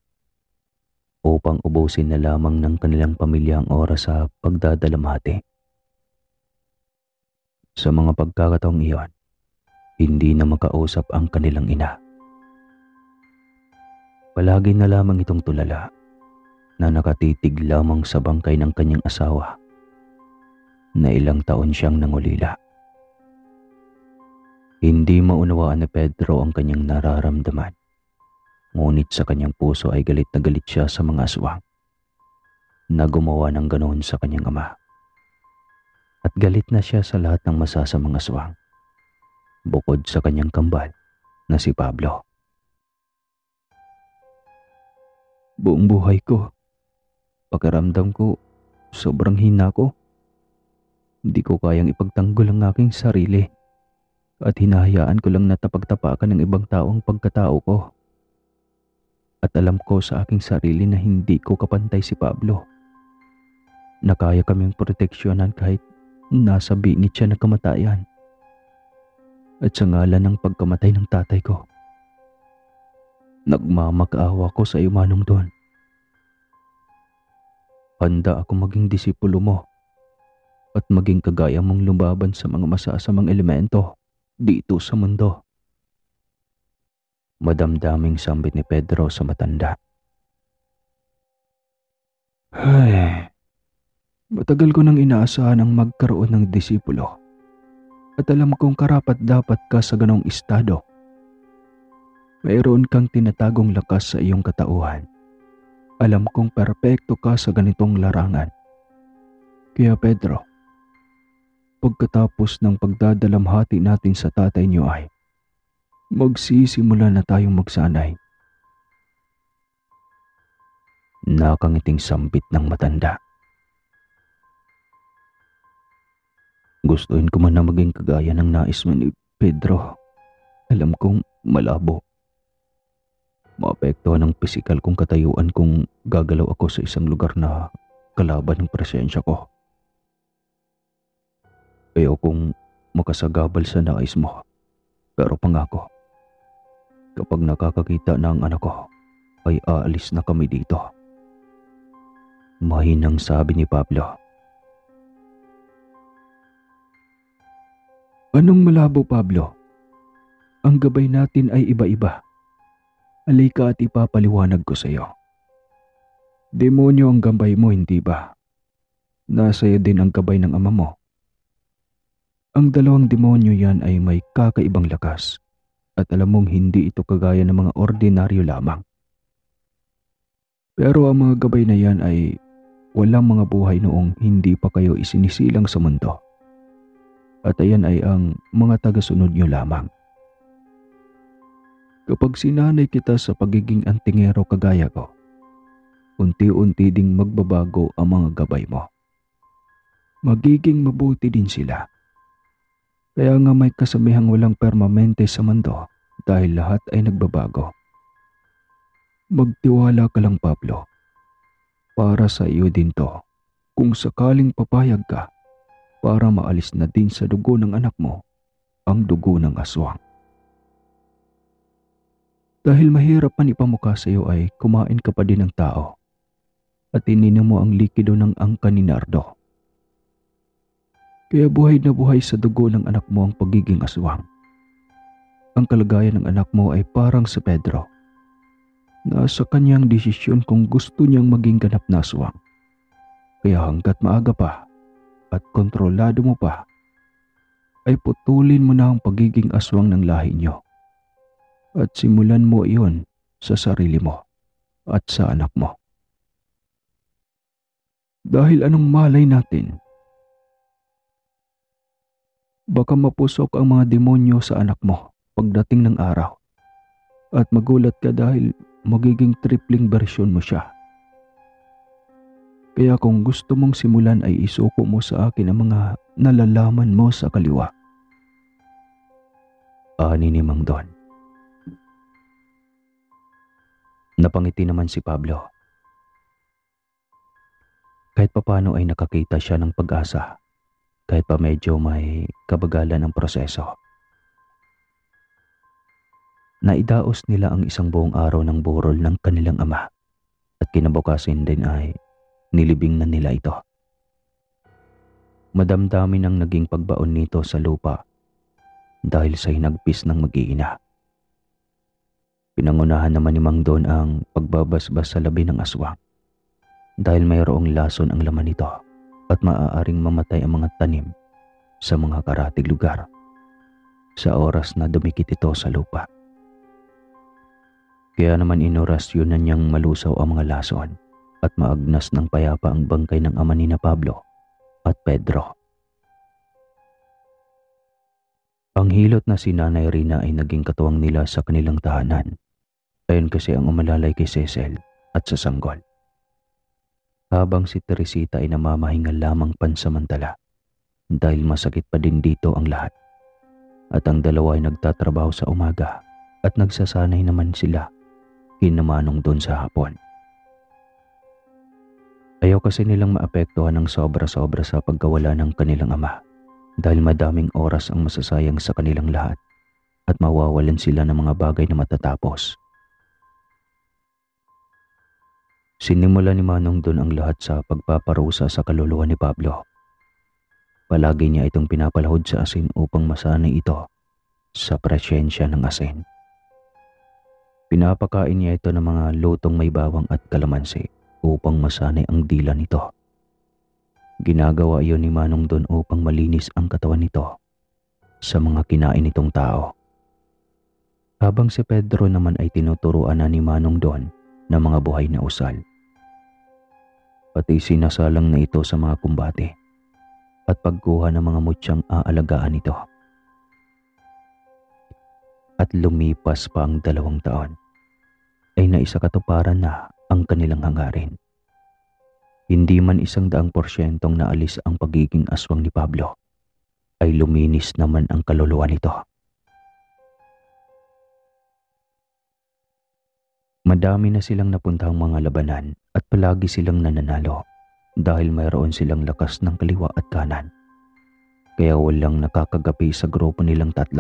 Speaker 1: upang ubusin na lamang ng kanilang pamilya ang oras sa pagdadalamhati. Sa mga pagkakataong iyon, hindi na makausap ang kanilang ina. Palagi na lamang itong tulala na nakatitig lamang sa bangkay ng kanyang asawa na ilang taon siyang nangulila. Hindi maunawaan ni Pedro ang kanyang nararamdaman. Ngunit sa kanyang puso ay galit na galit siya sa mga aswang na gumawa ng ganoon sa kanyang ama. At galit na siya sa lahat ng masasamang aswang, bukod sa kanyang kambal na si Pablo.
Speaker 2: Buong buhay ko, pakiramdam ko, sobrang hina ko. Hindi ko kayang ipagtanggol ang aking sarili at hinahayaan ko lang na tapagtapakan ng ibang tao ang pagkatao ko. At alam ko sa aking sarili na hindi ko kapantay si Pablo, na kaya kaming proteksyonan kahit nasa bingit siya ng kamatayan. At sa ngalan ng pagkamatay ng tatay ko, nagmamakaawa ko sa iyo, Manong Don. Handa ako maging disipulo mo at maging kagaya mong lumaban sa mga masasamang elemento dito sa mundo.
Speaker 1: Madamdaming sambit ni Pedro sa matanda.
Speaker 2: Ay, matagal ko nang inaasahan ang magkaroon ng disipulo. At alam kong karapat-dapat ka sa ganong estado. Mayroon kang tinatagong lakas sa iyong katauhan Alam kong perpekto ka sa ganitong larangan. Kaya Pedro, pagkatapos ng pagdadalamhati natin sa tatay niyo ay magsisimula na tayong magsanay.
Speaker 1: Nakangiting sambit ng matanda. Gustuin ko man na maging kagaya ng nais mo ni Pedro. Alam kong malabo. Maapektuhan ang pisikal kong katayuan kung gagalaw ako sa isang lugar na kalaban ng presensya ko. Ayokong makasagabal sa nais mo. Pero pangako, kapag nakakakita na ang anak ko, ay aalis na kami dito. Mahinang sabi ni Pablo.
Speaker 2: Anong malabo, Pablo? Ang gabay natin ay iba-iba. Halika at ipapaliwanag ko sa iyo. Demonyo ang gabay mo, hindi ba? Nasa iyo din ang gabay ng ama mo. Ang dalawang demonyo yan ay may kakaibang lakas at alam mong hindi ito kagaya ng mga ordinaryo lamang. Pero ang mga gabay na yan ay walang mga buhay noong hindi pa kayo isinisilang sa mundo. At ayan ay ang mga tagasunod nyo lamang. Kapag sinanay kita sa pagiging antingero kagaya ko, unti-unti ding magbabago ang mga gabay mo. Magiging mabuti din sila. Kaya nga may kasamihang walang permanente sa mundo dahil lahat ay nagbabago. Magtiwala ka lang, Pablo. Para sa iyo din to. Kung sakaling papayag ka, para maalis na din sa dugo ng anak mo ang dugo ng aswang. Dahil mahirap man ipamukha sa iyo ay kumain ka pa din ng tao at ininom mo ang likido ng angka ni Nardo. Kaya buhay na buhay sa dugo ng anak mo ang pagiging aswang. Ang kalagayan ng anak mo ay parang si Pedro. Nasa kanyang desisyon kung gusto niyang maging ganap na aswang. Kaya hanggat maaga pa at kontrolado mo pa, ay putulin mo na ang pagiging aswang ng lahi niyo. At simulan mo iyon sa sarili mo at sa anak mo. Dahil anong malay natin? Baka mapusok ang mga demonyo sa anak mo pagdating ng araw. At magulat ka dahil magiging tripling version mo siya. Kaya kung gusto mong simulan ay isuko mo sa akin ang mga nalalaman mo sa kaliwa.
Speaker 1: Ani ni Mang Don. Napangiti naman si Pablo. Kahit papano ay nakakita siya ng pag-asa, kahit pa medyo may kabagalan ang proseso. Naidaos nila ang isang buong araw ng burol ng kanilang ama at kinabukasan din ay nilibing na nila ito. Madamdamin ang naging pagbaon nito sa lupa dahil sa hinagpis ng mag-iina. Pinangunahan naman ni Mang Don ang pagbabasbas sa labi ng aswang dahil mayroong lason ang laman nito at maaaring mamatay ang mga tanim sa mga karatig lugar sa oras na dumikit ito sa lupa. Kaya naman inorasyonan niyang malusaw ang mga lason at maagnas ng payapa ang bangkay ng ama ni na Pablo at Pedro. Ang hilot na si Nanay Rina ay naging katuwang nila sa kanilang tahanan. Ayon kasi ang umalalay kay Cecil at sa sanggol. Habang si Teresita ay namamahinga lamang pansamantala dahil masakit pa din dito ang lahat. At ang dalawa ay nagtatrabaho sa umaga at nagsasanay naman sila kina Manong Don sa hapon. Ayaw kasi nilang maapektuhan ng sobra-sobra sa pagkawala ng kanilang ama dahil madaming oras ang masasayang sa kanilang lahat at mawawalan sila ng mga bagay na matatapos. Sinimula ni Manong Don ang lahat sa pagpaparusa sa kaluluwa ni Pablo. Palagi niya itong pinapalahod sa asin upang masanay ito sa presensya ng asin. Pinapakain niya ito ng mga lutong may bawang at kalamansi upang masanay ang dila nito. Ginagawa iyon ni Manong Don upang malinis ang katawan nito sa mga kinain nitong tao. Habang si Pedro naman ay tinuturuan na ni Manong Don ng mga buhay na usal pati sinasalang na ito sa mga kumbate at pagkuha ng mga mutyang aalagaan nito. At lumipas pa ang 2 taon, ay naisakatuparan na ang kanilang hangarin. Hindi man 100% naalis ang pagiging aswang ni Pablo, ay luminis naman ang kaluluwa nito. Madami na silang napuntahang mga labanan at palagi silang nananalo dahil mayroon silang lakas ng kaliwa at kanan. Kaya walang nakakagapi sa grupo nilang 3.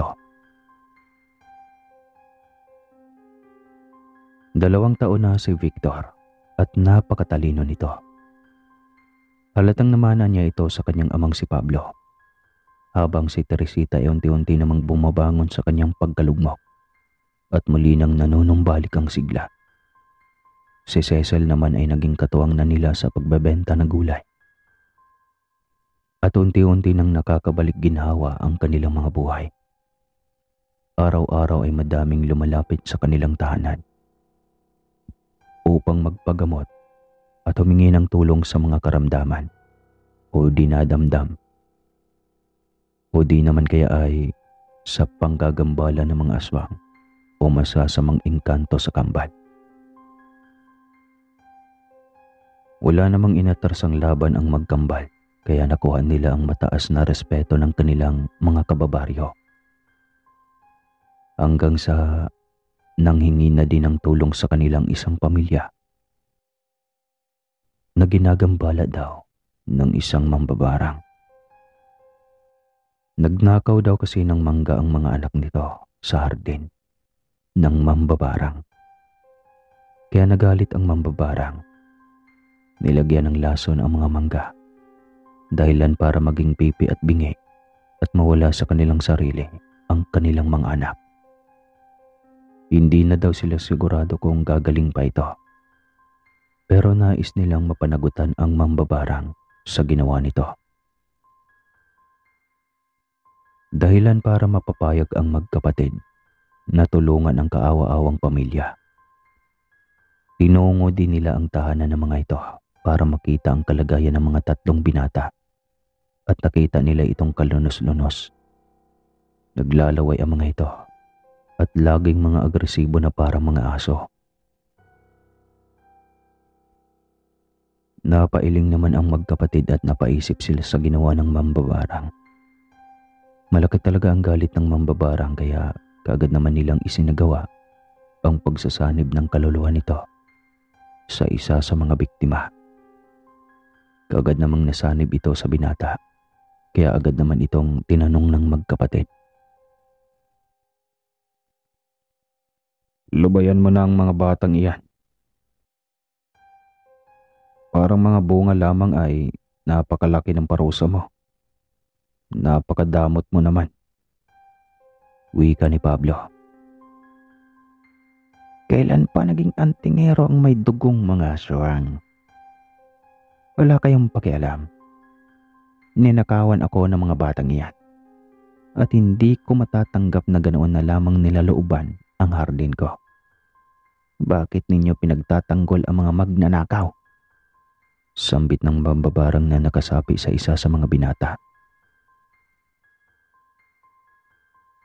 Speaker 1: 2 taon na si Victor at napakatalino nito. Halatang namana niya ito sa kanyang amang si Pablo, habang si Teresita ay unti-unti namang bumabangon sa kanyang pagkalugmok at muli nang nanunumbalik ang sigla. Si Cecil naman ay naging katuwang na nila sa pagbebenta ng gulay. At unti-unti nang nakakabalik ginhawa ang kanilang mga buhay. Araw-araw ay madaming lumalapit sa kanilang tahanan upang magpagamot at humingi ng tulong sa mga karamdaman o dinadamdam o di naman kaya ay sa panggagambala ng mga aswang o masasamang engkanto sa kambal. Wala namang inatarsang laban ang magkambal, kaya nakuha nila ang mataas na respeto ng kanilang mga kababaryo. Hanggang sa nanghingi na din ng tulong sa kanilang isang pamilya na ginagambala daw ng isang mambabarang. Nagnakaw daw kasi ng mangga ang mga anak nito sa hardin ng mambabarang. Kaya nagalit ang mambabarang. Nilagyan ng lason ang mga mangga, dahilan para maging pipi at bingi at mawala sa kanilang sarili ang kanilang mga anak. Hindi na daw sila sigurado kung gagaling pa ito, pero nais nilang mapanagutan ang mambabarang sa ginawa nito. Dahilan para mapapayag ang magkapatid na tulungan ang kaawa-awang pamilya. Tinungo din nila ang tahanan ng mga ito para makita ang kalagayan ng mga 3 binata at nakita nila itong kalunos-lunos. Naglalaway ang mga ito at laging mga agresibo na parang mga aso. Napailing naman ang magkapatid at napaisip sila sa ginawa ng mambabarang. Malaki talaga ang galit ng mambabarang kaya kaagad naman nilang isinagawa ang pagsasanib ng kaluluwa nito sa isa sa mga biktima. Kaagad namang nasanib ito sa binata, kaya agad naman itong tinanong ng magkapatid. Lubayan mo na ang mga batang iyan. Parang mga bunga lamang ay napakalaki ng parusa mo. Napakadamot mo naman. Wika ni Pablo. Kailan pa naging antingero ang may dugong mga aswang? Wala kayong pakialam. Ninakawan ako ng mga batang iyan. At hindi ko matatanggap na ganoon na lamang nilalooban ang hardin ko. Bakit ninyo pinagtatanggol ang mga magnanakaw? Sambit ng mambabarang na nakasapi sa isa sa mga binata.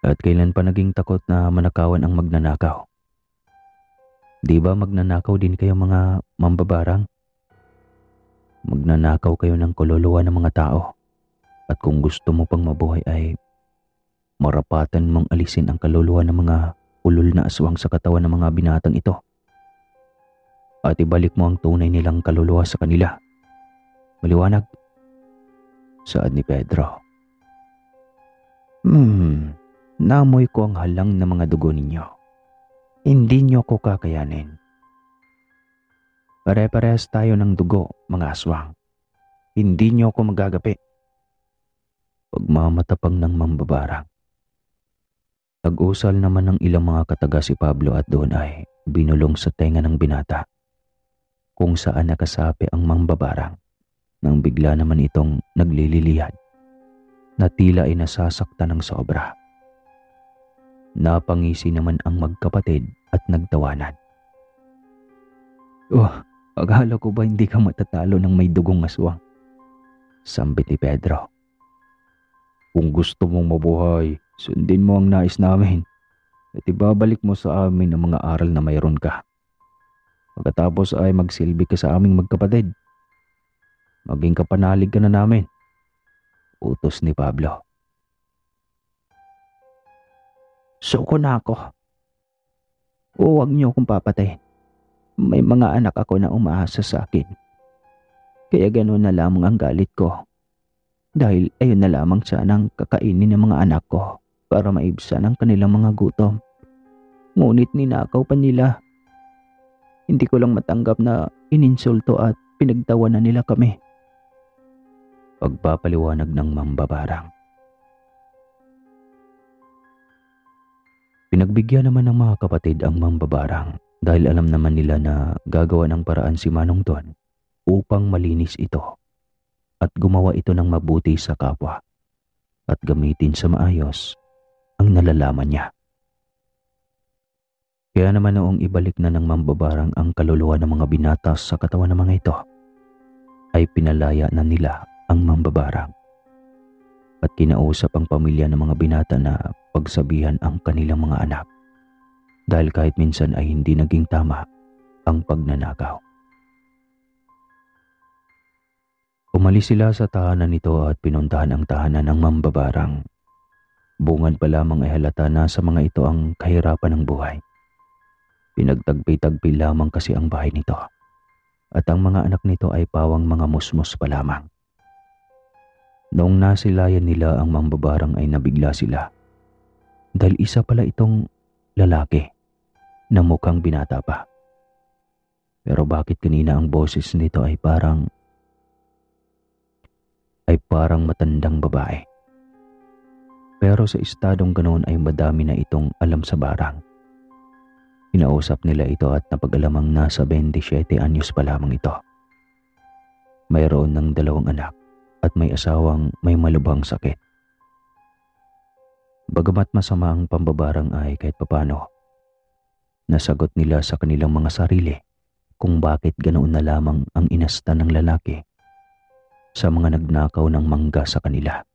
Speaker 1: At kailan pa naging takot na manakawan ang magnanakaw? Di ba magnanakaw din kayo mga mambabarang? Magnanakaw kayo ng kaluluwa ng mga tao. At kung gusto mo pang mabuhay ay marapatan mong alisin ang kaluluwa ng mga ulol na aswang sa katawan ng mga binatang ito. At ibalik mo ang tunay nilang kaluluwa sa kanila. Maliwanag? Saad ni Pedro. Namoy ko ang halang ng mga dugo ninyo. Hindi nyo ko kakayanin. Pare-parehas tayo ng dugo, mga aswang. Hindi nyo ko magagapi. Pagmamatapang ng mambabarang. Tag-usal naman ng ilang mga kataga si Pablo at doon ay binulong sa tenga ng binata, kung saan nakasapi ang mambabarang nang bigla naman itong naglililiyad na tila ay nasasaktan ng sobra. Napangisi naman ang magkapatid at nagtawanan. Akala ko ba hindi ka matatalo ng may dugong aswang? Sambit ni Pedro. Kung gusto mong mabuhay, sundin mo ang nais namin at ibabalik mo sa amin ang mga aral na mayroon ka. Pagkatapos ay magsilbi ka sa aming magkapatid. Maging kapanalig ka na namin. Utos ni Pablo. Suko na ako. Huwag niyo akong papatayin. May mga anak ako na umaasa sa akin. Kaya gano'n na lamang ang galit ko. Dahil ayun na lamang sanang kakainin ng mga anak ko para maibsan ang kanilang mga gutom. Ngunit ninakaw pa nila. Hindi ko lang matanggap na ininsulto at pinagtawanan nila kami. Pagpapaliwanag ng mambabarang. Pinagbigyan naman ng mga kapatid ang mambabarang dahil alam naman nila na gagawa ng paraan si Manong Don upang malinis ito at gumawa ito ng mabuti sa kapwa at gamitin sa maayos ang nalalaman niya. Kaya naman noong ibalik na ng mambabarang ang kaluluwa ng mga binata sa katawan ng mga ito, ay pinalaya na nila ang mambabarang at kinausap ang pamilya ng mga binata na pagsabihan ang kanilang mga anak dahil kahit minsan ay hindi naging tama ang pagnanakaw. Umalis sila sa tahanan nito at pinuntahan ang tahanan ng mambabarang. Bungad pa lamang ay halata na sa mga ito ang kahirapan ng buhay. Pinagtagpi-tagpi lamang kasi ang bahay nito at ang mga anak nito ay pawang mga musmos pa lamang. Noong nasilayan nila ang mambabarang ay nabigla sila dahil isa pala itong lalaki na mukhang binata pa. Pero bakit kanina ang boses nito ay parang matandang babae. Pero sa estadong ganoon ay madami na itong alam sa barang. Kinausap nila ito at napag-alamang nasa 27 anyos pa lamang ito. Mayroon ng 2 anak at may asawang may malubhang sakit. Bagamat masama ang pambabarang ay kahit papano, nasagot nila sa kanilang mga sarili kung bakit ganoon na lamang ang inasta ng lalaki sa mga nagnakaw ng mangga sa kanila.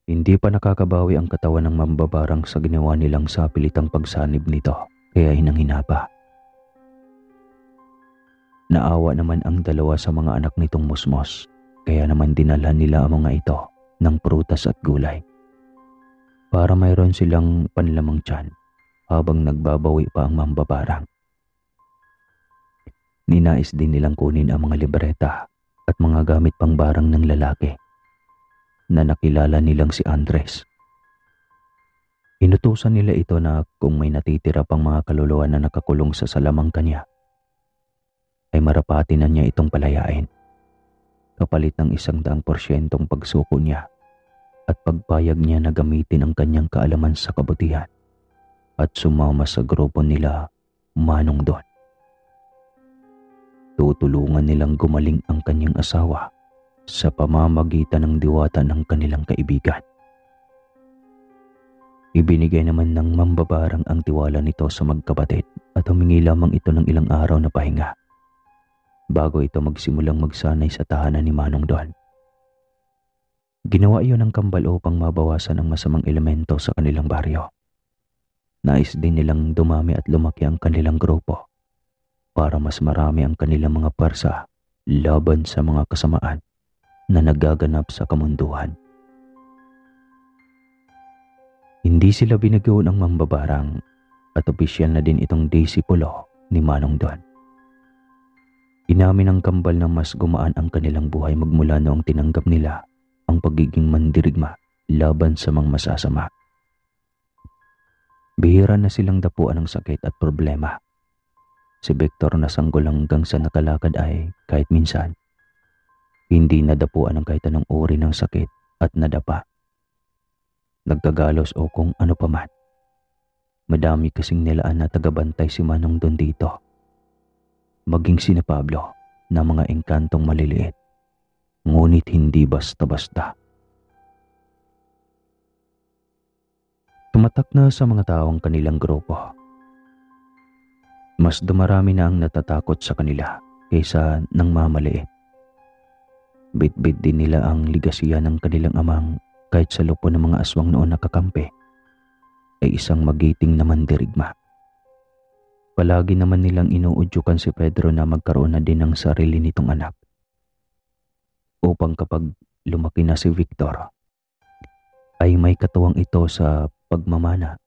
Speaker 1: Hindi pa nakakabawi ang katawan ng mambabarang sa ginawa nilang sapilitang pagsanib nito, kaya hinanghina pa. Naawa naman ang 2 sa mga anak nitong musmos, kaya naman dinalhan nila ang mga ito ng prutas at gulay para mayroon silang panlamang tiyan habang nagbabawi pa ang mambabarang. Ninais din nilang kunin ang mga libreta at mga gamit pangbarang ng lalaki na nakilala nilang si Andres. Inutusan nila ito na kung may natitira pang mga kaluluwa na nakakulong sa salamang kanya, ay marapati na niya itong palayain, kapalit ng 100% pagsuko niya at pagpayag niya na gamitin ang kanyang kaalaman sa kabutihan at sumama sa grupo nila Manong Don. Tutulungan nilang gumaling ang kanyang asawa sa pamamagitan ng diwata ng kanilang kaibigan. Ibinigay naman ng mambabarang ang tiwala nito sa magkapatid at humingi lamang ito ng ilang araw na pahinga bago ito magsimulang magsanay sa tahanan ni Manong Don. Ginawa iyon ng kambal upang mabawasan ang masamang elemento sa kanilang baryo. Nais din nilang dumami at lumaki ang kanilang grupo para mas marami ang kanilang mga pwersa laban sa mga kasamaan na nagaganap sa kamunduhan. Hindi sila binagaw ng mambabarang at opisyal na din itong disipulo ni Manong Don. Inamin ng kambal na mas gumaan ang kanilang buhay magmula noong tinanggap nila ang pagiging mandirigma laban sa mga masasama. Bihira na silang dapuan ng sakit at problema. Si Victor na sanggol hanggang sa nakalakad ay kahit minsan hindi nadapuan ng kahit anong uri ng sakit at nadapa. Nagkagalos o kung ano paman. Madami kasing nilaan na tagabantay si Manong Don dito. Maging sina Pablo na mga engkantong maliliit, ngunit hindi basta-basta. Tumatak na sa mga taong kanilang grupo. mas dumarami na ang natatakot sa kanila kaysa nang mamaliit. Bit-bit din nila ang ligasiya ng kanilang amang kahit sa lupo ng mga aswang noon nakakampi ay isang magiting na mandirigma. Palagi naman nilang inuudyukan si Pedro na magkaroon na din ng sarili nitong anak upang kapag lumaki na si Victor ay may katuwang ito sa pagmamana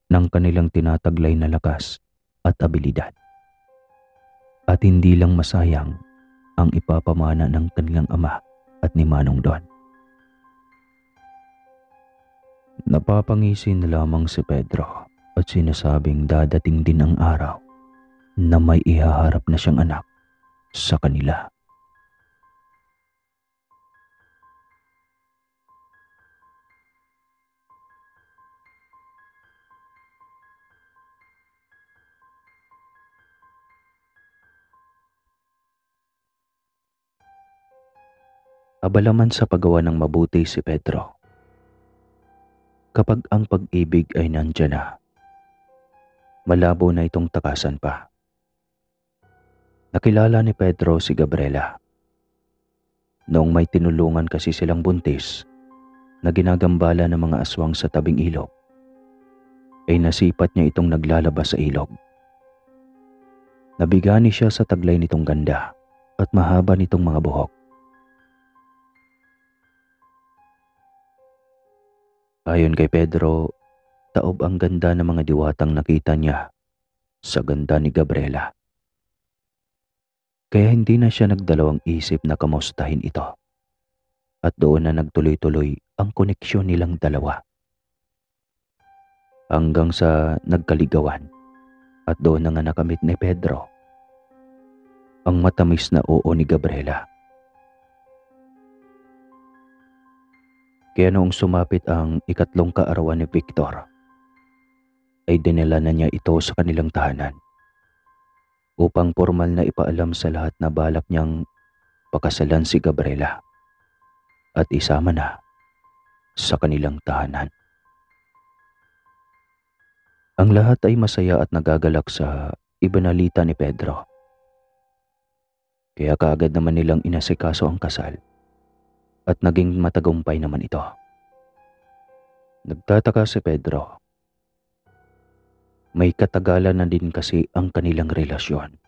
Speaker 1: ng kanilang tinataglay na lakas at abilidad. At hindi lang masayang ang ipapamana ng kanilang ama at ni Manong Don. Napapangisin na lamang si Pedro at sinasabing dadating din ang araw na may ihaharap na siyang anak sa kanila. Abala man sa paggawa ng mabuti si Pedro. Kapag ang pag-ibig ay nandyan na, malabo na itong takasan pa. Nakilala ni Pedro si Gabriela. Noong may tinulungan kasi silang buntis na ginagambala ng mga aswang sa tabing ilog, ay nasipat niya itong naglalabas sa ilog. Nabigani siya sa taglay nitong ganda at mahaba nitong mga buhok. Ayon kay Pedro, taob ang ganda ng mga diwatang nakita niya sa ganda ni Gabriela. Kaya hindi na siya nagdalawang isip na kamustahin ito. At doon na nagtuloy-tuloy ang koneksyon nilang dalawa. Hanggang sa nagkaligawan at doon na nga nakamit ni Pedro ang matamis na oo ni Gabriela. Kaya noong sumapit ang ikatlong kaarawan ni Victor, ay dinala na niya ito sa kanilang tahanan upang formal na ipaalam sa lahat na balak niyang pakasalan si Gabriela at isama na sa kanilang tahanan. Ang lahat ay masaya at nagagalak sa ibinalita ni Pedro. Kaya kaagad naman nilang inasikaso ang kasal. At naging matagumpay naman ito. Nagtataka si Pedro. May katagalan na din kasi ang kanilang relasyon.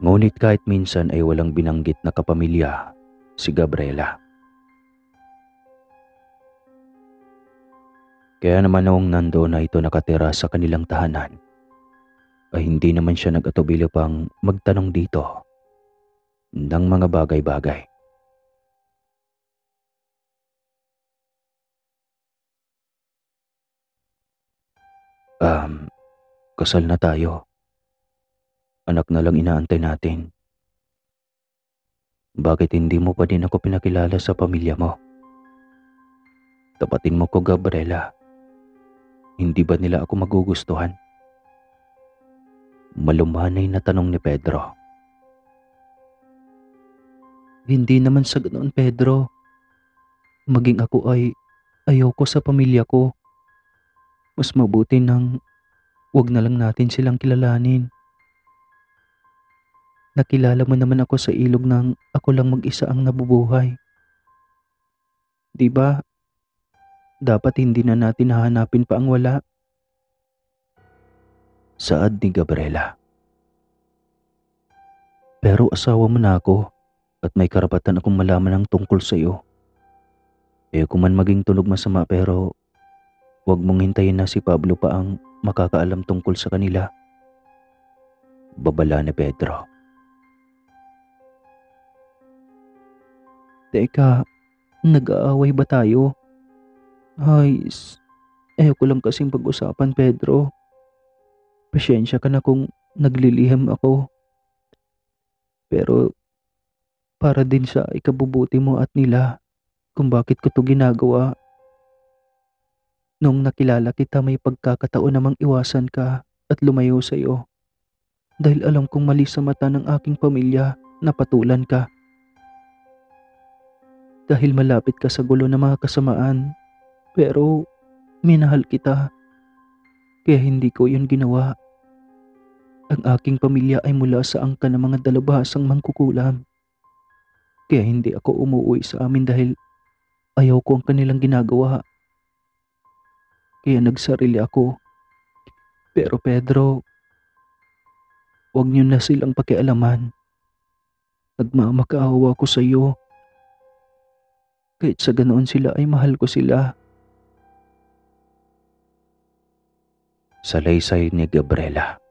Speaker 1: Ngunit kahit minsan ay walang binanggit na kapamilya si Gabriela. Kaya naman noong nandoon na ito nakatira sa kanilang tahanan, ay hindi naman siya nag-atubili pang magtanong dito ng mga bagay-bagay. Kasal na tayo. Anak na lang inaantay natin. Bakit hindi mo pa din ako pinakilala sa pamilya mo? Tapatin mo ko, Gabriela. Hindi ba nila ako magugustuhan? Malumanay na tanong ni Pedro. Hindi naman sa ganoon, Pedro. Maging ako ay ayoko sa pamilya ko. Mas mabuti nang wag na lang natin silang kilalanin. Nakilala mo naman ako sa ilog nang ako lang mag-isa ang nabubuhay. Di ba? Dapat hindi na natin hahanapin pa ang wala. Saad ni Gabriela. Pero asawa mo na ako at may karapatan akong malaman ang tungkol sa iyo. Kung man maging tunog masama pero huwag mong hintayin na si Pablo pa ang makakaalam tungkol sa kanila. Babala ni Pedro. Teka, nag-aaway ba tayo? Ay, ko lang kasing pag-usapan, Pedro. Pasyensya ka na kung naglilihim ako. Pero para din sa ikabubuti mo at nila kung bakit ko to ginagawa. Nung nakilala kita may pagkakataon namang iwasan ka at lumayo sa iyo. Dahil alam kong mali sa mata ng aking pamilya na patulan ka. Dahil malapit ka sa gulo ng mga kasamaan. Pero minahal kita.
Speaker 2: kaya hindi ko yun ginawa. Ang aking pamilya ay mula sa angka ng mga dalubhasang mangkukulam. Kaya hindi ako umuwi sa amin dahil ayaw ko ang kanilang ginagawa. Kaya nagsarili ako. Pero Pedro, huwag niyo na silang pakialaman. Nagmamakaawa ko sa iyo. Kahit sa ganoon sila ay mahal ko sila.
Speaker 1: Salaysay ni Gabriela.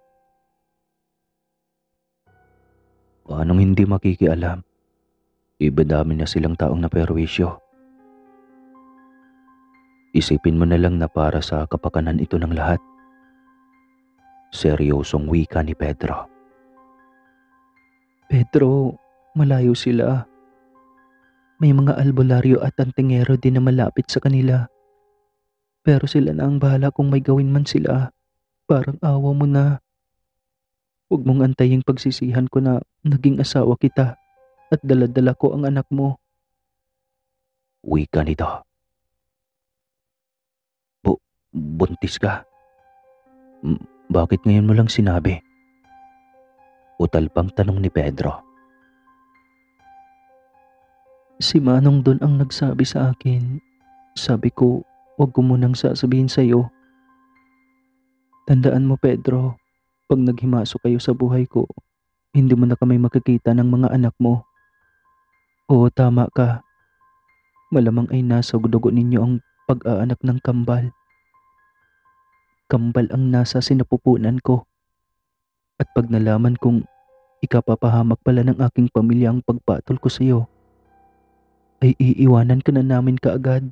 Speaker 1: Paanong hindi makikialam? Ibadami na silang taong naperwisyo. Isipin mo na lang na para sa kapakanan ito ng lahat. Seryosong wika ni Pedro.
Speaker 2: Pedro, malayo sila. May mga albularyo at antingero din na malapit sa kanila. Pero sila na ang bahala kung may gawin man sila. Parang awa mo na. Huwag mong antayin pagsisihan ko na naging asawa kita at daladala ko ang anak mo.
Speaker 1: Wika nito. Buntis ka? Bakit ngayon mo lang sinabi? Utal pang tanong ni Pedro.
Speaker 2: Si Manong Don ang nagsabi sa akin. Sabi ko, huwag ko munang sasabihin sa'yo. Tandaan mo Pedro, pag naghimasok kayo sa buhay ko, hindi mo na kami makikita ng mga anak mo. Oo, tama ka. Malamang ay nasa dugo ninyo ang pag-aanak ng kambal. Kambal ang nasa sinapupunan ko. At pag nalaman kong ikapapahamak pala ng aking pamilya ang pagpatol ko sa iyo, ay iiwanan ka na namin kaagad.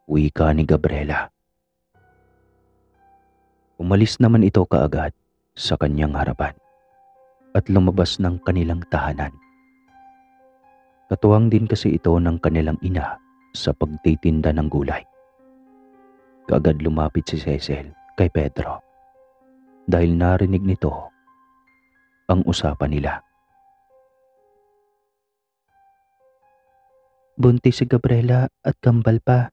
Speaker 1: Wika ni Gabriela. Umalis naman ito kaagad sa kanyang harapan at lumabas ng kanilang tahanan. Katuwang din kasi ito ng kanilang ina sa pagtitinda ng gulay. Kaagad lumapit si Cecil kay Pedro dahil narinig nito ang usapan nila.
Speaker 2: Buntis si Gabriela at kambal pa.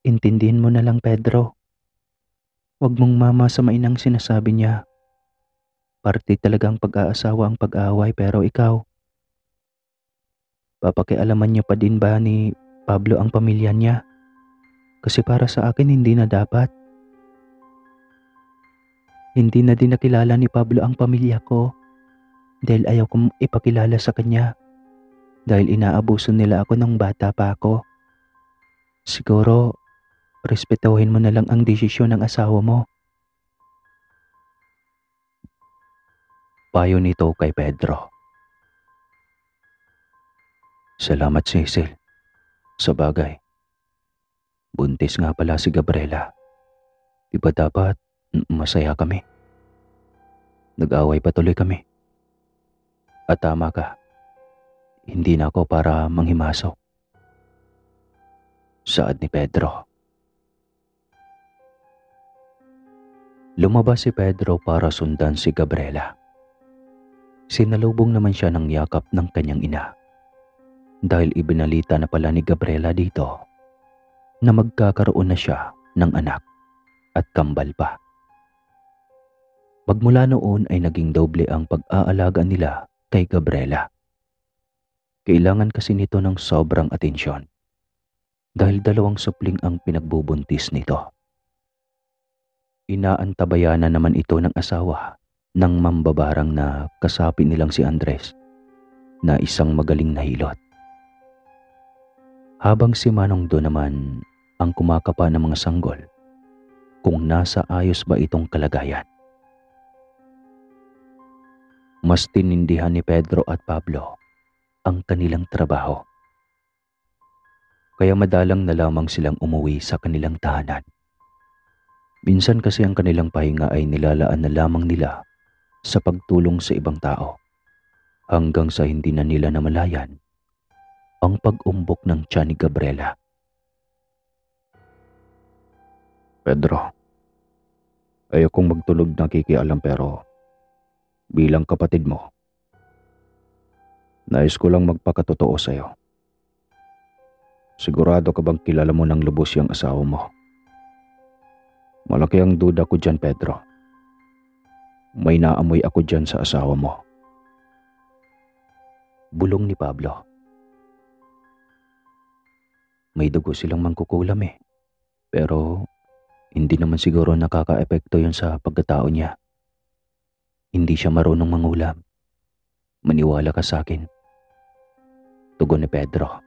Speaker 2: Intindihin mo na lang Pedro. Huwag mong mamasamain ang sinasabi niya. Parte talagang pag-aasawa ang pag-aaway pero ikaw. Papakialaman niyo pa din ba ni Pablo ang pamilya niya? Kasi para sa akin hindi na dapat. Hindi na din nakilala ni Pablo ang pamilya ko dahil ayaw kong ipakilala sa kanya dahil inaabuso nila ako nung bata pa ako. Siguro, respetuhin mo na lang ang desisyon ng asawa mo.
Speaker 1: Payo nito kay Pedro. Salamat Cecil. Sa bagay, buntis nga pala si Gabriela. Di ba dapat masaya kami? Nag-away pa tuloy kami. At tama ka, hindi na ako para manghimasok. Saad ni Pedro. Lumabas si Pedro para sundan si Gabriela. Sinalubong naman siya ng yakap ng kanyang ina. Dahil ibinalita na pala ni Gabriela dito na magkakaroon na siya ng anak at kambal pa. Magmula noon ay naging doble ang pag-aalaga nila kay Gabriela. Kailangan kasi nito ng sobrang atensyon dahil 2 supling ang pinagbubuntis nito. Inaantabayan na naman ito ng asawa ng mambabarang na kasapi nilang si Andres na isang magaling na hilot. Habang si Manong Do naman ang kumakapa ng mga sanggol kung nasa ayos ba itong kalagayan. Mas tinindihan ni Pedro at Pablo ang kanilang trabaho. Kaya madalang na lamang silang umuwi sa kanilang tahanan. Minsan kasi ang kanilang pahinga ay nilalaan na lamang nila sa pagtulong sa ibang tao hanggang sa hindi na nila namalayan ang pag-umbok ng tiyan ni Gabriela. Pedro, ayokong magtulog na kikialam pero bilang kapatid mo, nais ko lang magpakatotoo sa'yo. Sigurado ka bang kilala mo ng lubos yung asawa mo? Malaki ang duda ko dyan, Pedro. May naamoy ako dyan sa asawa mo. Bulong ni Pablo. May dugo silang mangkukulam eh. Pero hindi naman siguro nakaka-epekto yun sa pagkatao niya. Hindi siya marunong mangulam. Maniwala ka sa akin. Tugon ni Pedro.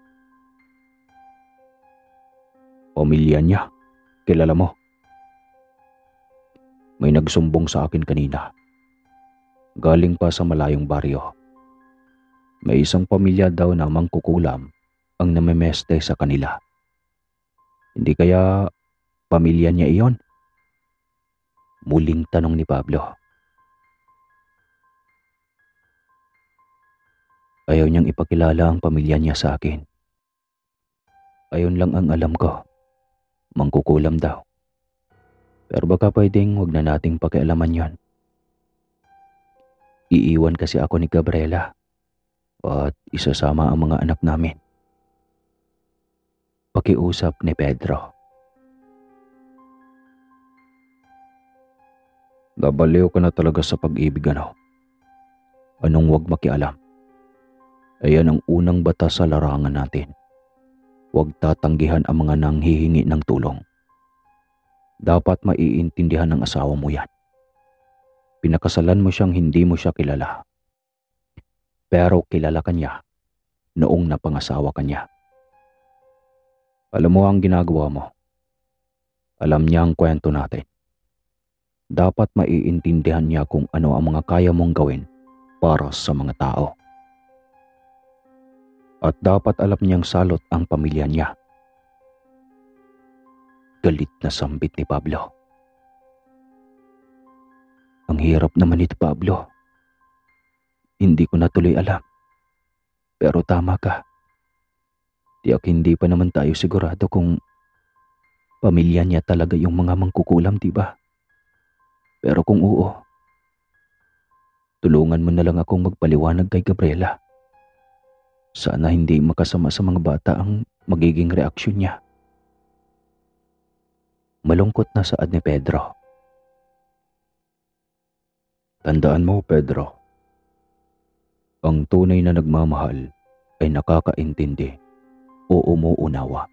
Speaker 1: Pamilya niya, kilala mo? May nagsumbong sa akin kanina. Galing pa sa malayong baryo. May isang pamilya daw na mangkukulam ang namemeste sa kanila. Hindi kaya pamilya niya iyon? Muling tanong ni Pablo. Ayaw niyang ipakilala ang pamilya niya sa akin. Ayon lang ang alam ko. Mangkukulam daw. Pero baka pwedeng huwag na nating pakialaman yon. Iiwan kasi ako ni Gabriela at isasama ang mga anak namin. Pakiusap ni Pedro. Nabaliw ka na talaga sa pag-ibig, ano? Anong huwag makialam? Ayan ang unang batas sa larangan natin. Huwag tatanggihan ang mga nanghihingi ng tulong. Dapat maiintindihan ng asawa mo yan. Pinakasalan mo siyang hindi mo siya kilala. Pero kilala ka niya noong napangasawa ka niya. Alam mo ang ginagawa mo. Alam niya ang kwento natin. Dapat maiintindihan niya kung ano ang mga kaya mong gawin para sa mga tao. At dapat alam niyang salot ang pamilya niya. Galit na sambit ni Pablo. Ang hirap naman ito, Pablo. Hindi ko na tuloy alam. Pero tama ka. Tiyak hindi pa naman tayo sigurado kung pamilya niya talaga yung mga mangkukulam, diba? Pero kung oo, tulungan mo na lang akong magpaliwanag kay Gabriela. Sana hindi makasama sa mga bata ang magiging reaksyon niya. Malungkot na saad ni Pedro. Tandaan mo, Pedro, ang tunay na nagmamahal ay nakakaintindi o umuunawa.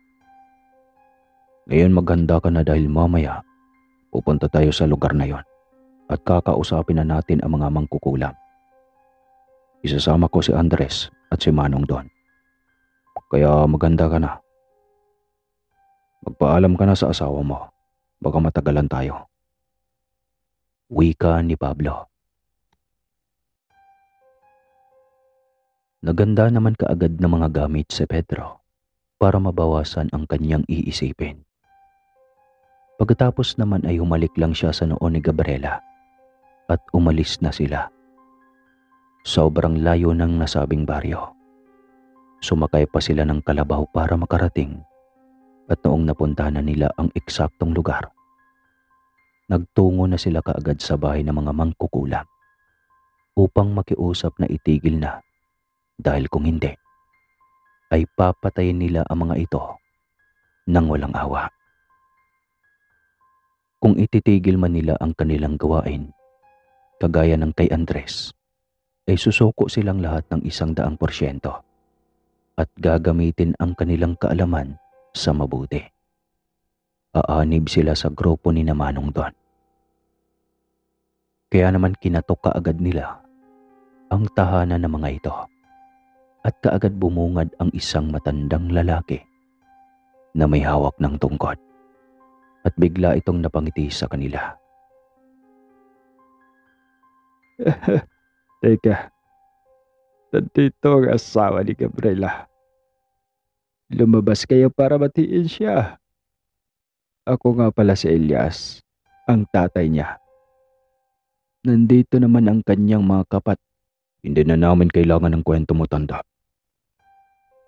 Speaker 1: Ngayon maghanda ka na dahil mamaya pupunta tayo sa lugar na yon at kakausapin na natin ang mga mangkukulam. Isasama ko si Andres at si Manong doon. Kaya maganda ka na. Magpaalam ka na sa asawa mo. Baka matagalan tayo. Wika ni Pablo. Naganda naman kaagad ng mga gamit si Pedro para mabawasan ang kanyang iisipin. Pagkatapos naman ay humalik lang siya sa noo ni Gabriela at umalis na sila. Sobrang layo ng nasabing baryo. Sumakay pa sila ng kalabaw para makarating at noong napuntahan na nila ang eksaktong lugar, nagtungo na sila kaagad sa bahay ng mga mangkukulam upang makiusap na itigil na dahil kung hindi, ay papatayin nila ang mga ito nang walang awa. Kung ititigil man nila ang kanilang gawain, kagaya ng kay Andres, ay susuko silang lahat ng 100% at gagamitin ang kanilang kaalaman sa mabuti. Aanib sila sa grupo ni Manong doon. Kaya naman kinatok kaagad nila ang tahanan ng mga ito at kaagad bumungad ang isang matandang lalaki na may hawak ng tungkod at bigla itong napangiti sa kanila.
Speaker 2: Teka, nandito ang asawa ni Gabriela. Lumabas kayo para batiin siya. Ako nga pala si Elias, ang tatay niya. Nandito naman ang kanyang mga kapat.
Speaker 1: Hindi na namin kailangan ng kwento mo, tanda.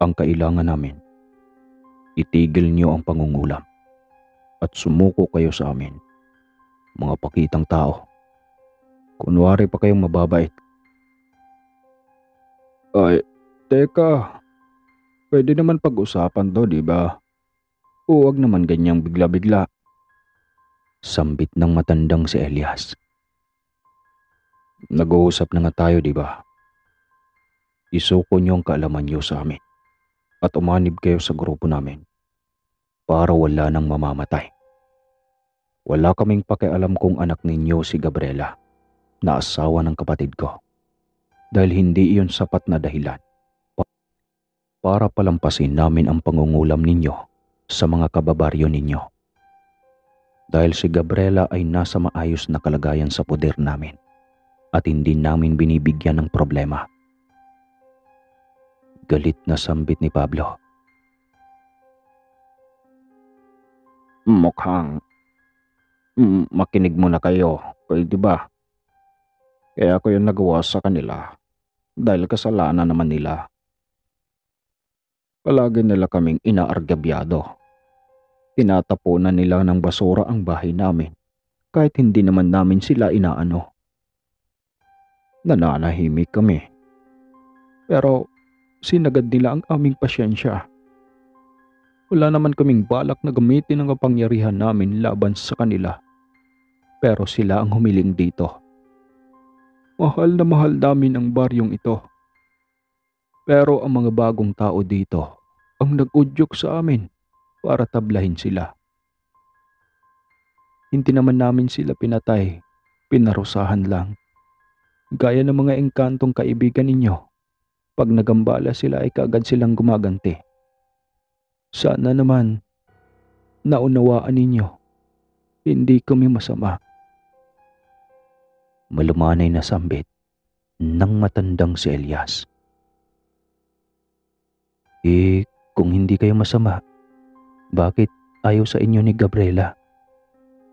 Speaker 1: Ang kailangan namin, itigil niyo ang pangungulam at sumuko kayo sa amin, mga pakitang tao. Kunwari pa kayong mababait.
Speaker 2: Ay, teka. Pwede naman pag-usapan to, di ba? Huwag naman ganyang bigla-bigla.
Speaker 1: Sambit ng matandang si Elias. Nag-uusap na nga tayo, di ba? Isuko niyo ang kaalaman niyo sa amin at umanib kayo sa grupo namin para wala nang mamamatay. Wala kaming pakialam kung anak ninyo si Gabriela na asawa ng kapatid ko dahil hindi iyon sapat na dahilan para palampasin namin ang pangungulam ninyo sa mga kababaryo ninyo. Dahil si Gabriela ay nasa maayos na kalagayan sa poder namin at hindi namin binibigyan ng problema. Galit na sambit ni Pablo. Mukhang makinig muna kayo, pwede ba? Kaya ako yung nagawa sa kanila dahil kasalanan naman nila. Palagi nila kaming inaargabyado. Tinatapunan nila ng basura ang bahay namin kahit hindi naman namin sila inaano. Nananahimik kami. Pero sinagad nila ang aming pasyensya. Wala naman kaming balak na gamitin ang kapangyarihan namin laban sa kanila. Pero sila ang humiling dito. Mahal na mahal namin ang baryong ito. Pero ang mga bagong tao dito ang nag-udyok sa amin para tablahin sila. Hindi naman namin sila pinatay, pinarusahan lang. Gaya ng mga engkantong kaibigan ninyo, pag nagambala sila ay kaagad silang gumaganti. Sana naman, naunawaan ninyo, hindi kami masama. Malumanay na sambit ng matandang si Elias. Kung hindi kayo masama, bakit ayaw sa inyo ni Gabriela?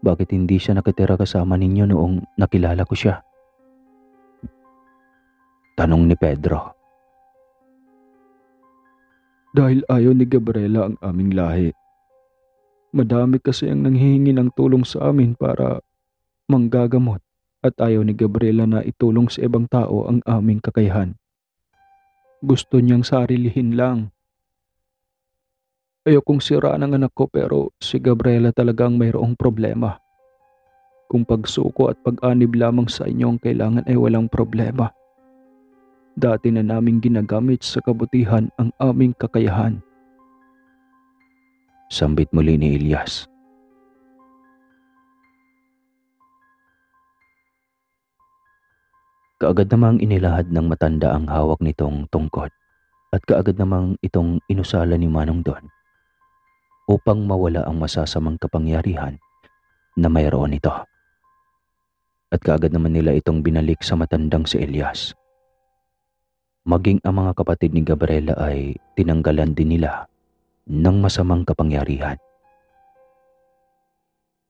Speaker 1: Bakit hindi siya nakatira kasama ninyo noong nakilala ko siya? Tanong ni Pedro. Dahil ayaw ni Gabriela ang aming lahi. Madami kasi ang nanghihingi ng tulong sa amin para manggagamot at ayaw ni Gabriela na itulong sa ibang tao ang aming kakayahan. Gusto niyang sarilihin lang. Ayaw kong siraan ang anak ko pero si Gabriela talagang mayroong problema. Kung pagsuko at pag-anib lamang sa inyo ang kailangan ay walang problema. Dati na naming ginagamit sa kabutihan ang aming kakayahan. Sambit muli ni Elias. Kaagad namang inilahad ng matanda ang hawak nitong tungkod at kaagad namang itong inusala ni Manong Don upang mawala ang masasamang kapangyarihan na mayroon ito. At kaagad naman nila itong binalik sa matandang si Elias. Maging ang mga kapatid ni Gabriela ay tinanggalan din nila ng masamang kapangyarihan.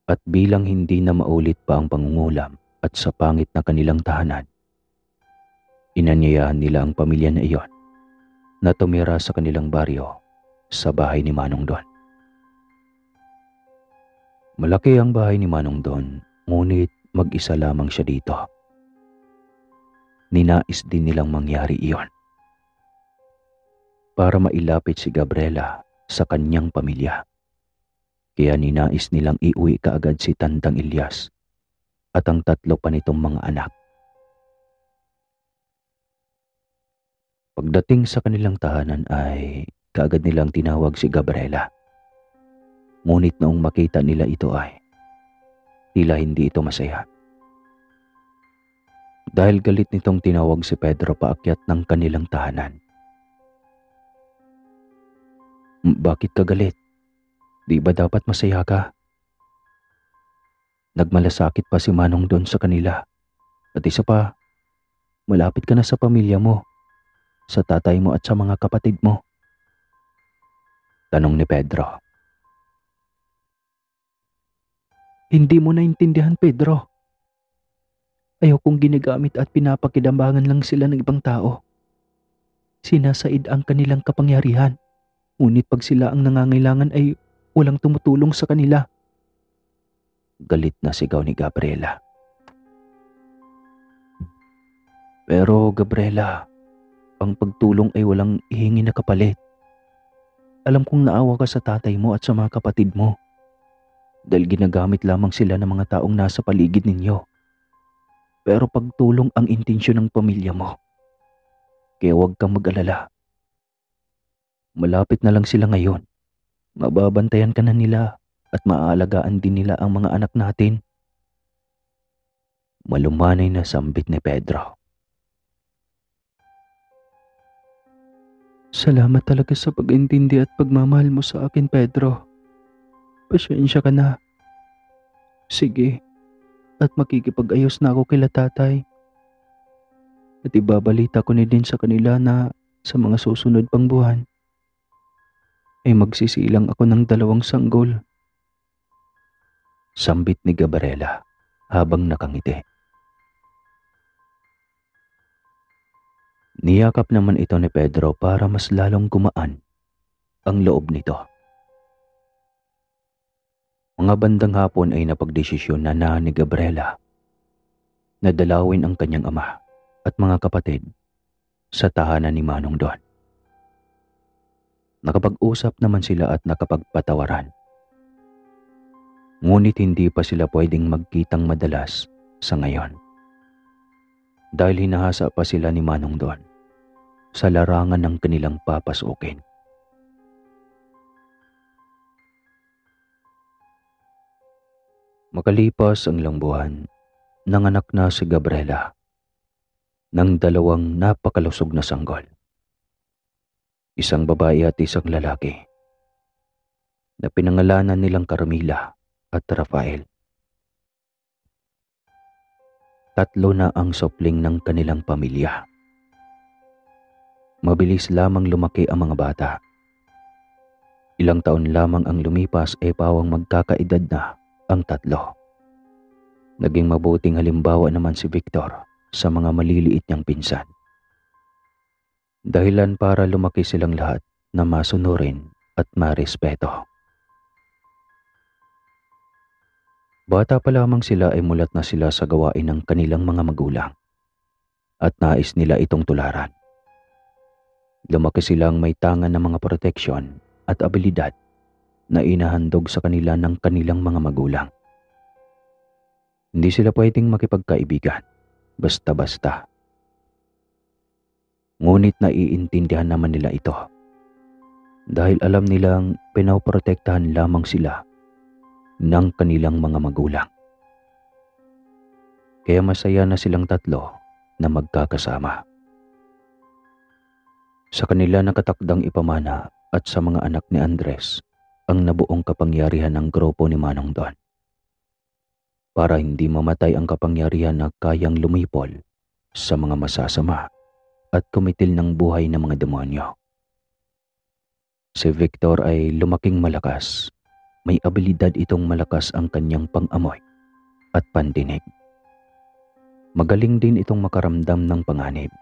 Speaker 1: At bilang hindi na maulit pa ang pangungulam at sa pangit na kanilang tahanan, inanyayahan nila ang pamilya na iyon na tumira sa kanilang baryo sa bahay ni Manong Don. Malaki ang bahay ni Manong Don, ngunit mag-isa lamang siya dito. Ninais din nilang mangyari iyon para mailapit si Gabriela sa kanyang pamilya. Kaya ninais nilang iuwi kaagad si Tandang Elias at ang 3 pa nitong mga anak. Pagdating sa kanilang tahanan ay kaagad nilang tinawag si Gabriela. Ngunit noong makita nila ito ay tila hindi ito masaya. Dahil galit nitong tinawag si Pedro paakyat ng kanilang tahanan. Bakit ka galit? Di ba dapat masaya ka? Nagmalasakit pa si Manong Don sa kanila. At isa pa, malapit ka na sa pamilya mo, sa tatay mo at sa mga kapatid mo. Tanong ni Pedro. Hindi mo naintindihan, Pedro. Ayaw kong ginagamit at pinapakidambangan lang sila ng ibang tao. Sinasaid ang kanilang kapangyarihan. Ngunit pag sila ang nangangailangan ay walang tumutulong sa kanila. Galit na sigaw ni Gabriela. Pero Gabriela, ang pagtulong ay walang ihingi na kapalit. Alam kong naawa ka sa tatay mo at sa mga kapatid mo. dahil ginagamit lamang sila ng mga taong nasa paligid ninyo. Pero pagtulong ang intensyon ng pamilya mo. Kaya huwag kang mag-alala. Malapit na lang sila ngayon. Mababantayan ka na nila at maaalagaan din nila ang mga anak natin. Malumanay na sambit ni Pedro.
Speaker 2: Salamat talaga sa pag-intindi at pagmamahal mo sa akin, Pedro. Pasensya ka na. Sige, at makikipag-ayos na ako kila tatay. At ibabalita ko na din sa kanila na sa mga susunod pang buwan ay magsisilang ako ng 2 sanggol.
Speaker 1: Sambit ni Gabriela habang nakangiti. Niyakap naman ito ni Pedro para mas lalong gumaan ang loob nito. Mga bandang hapon ay napagdesisyon na ni Gabriela na dalawin ang kanyang ama at mga kapatid sa tahanan ni Manong Don. Nakapag-usap naman sila at nakapagpatawaran. Ngunit hindi pa sila pwedeng magkitang madalas sa ngayon. Dahil hinahasa pa sila ni Manong Don sa larangan ng kanilang papasukin. Makalipas ang ilang buwan, nanganak na si Gabriela ng 2 napakalusog na sanggol. Isang babae at isang lalaki na pinangalanan nilang Carmela at Rafael. 3 na ang supling ng kanilang pamilya. Mabilis lamang lumaki ang mga bata. Ilang taon lamang ang lumipas ay pawang magkakaedad na ang 3. Naging mabuting halimbawa naman si Victor sa mga maliliit niyang pinsan. Dahilan para lumaki silang lahat na masunurin at marespeto. Bata pa lamang sila ay mulat na sila sa gawain ng kanilang mga magulang at nais nila itong tularan. Lumaki silang may tangan ng mga proteksyon at abilidad na inahandog sa kanila ng kanilang mga magulang. Hindi sila pwedeng makipagkaibigan basta-basta. Ngunit naiintindihan naman nila ito dahil alam nilang pinoprotektahan lamang sila ng kanilang mga magulang. Kaya masaya na silang 3 na magkakasama. Sa kanila nakatakdang ipamana at sa mga anak ni Andres ang nabuong kapangyarihan ng grupo ni Manong Don. Para hindi mamatay ang kapangyarihan na kayang lumipol sa mga masasama at kumitil ng buhay ng mga demonyo. Si Victor ay lumaking malakas. May abilidad itong malakas ang kanyang pang-amoy at pandinig. Magaling din itong makaramdam ng panganib.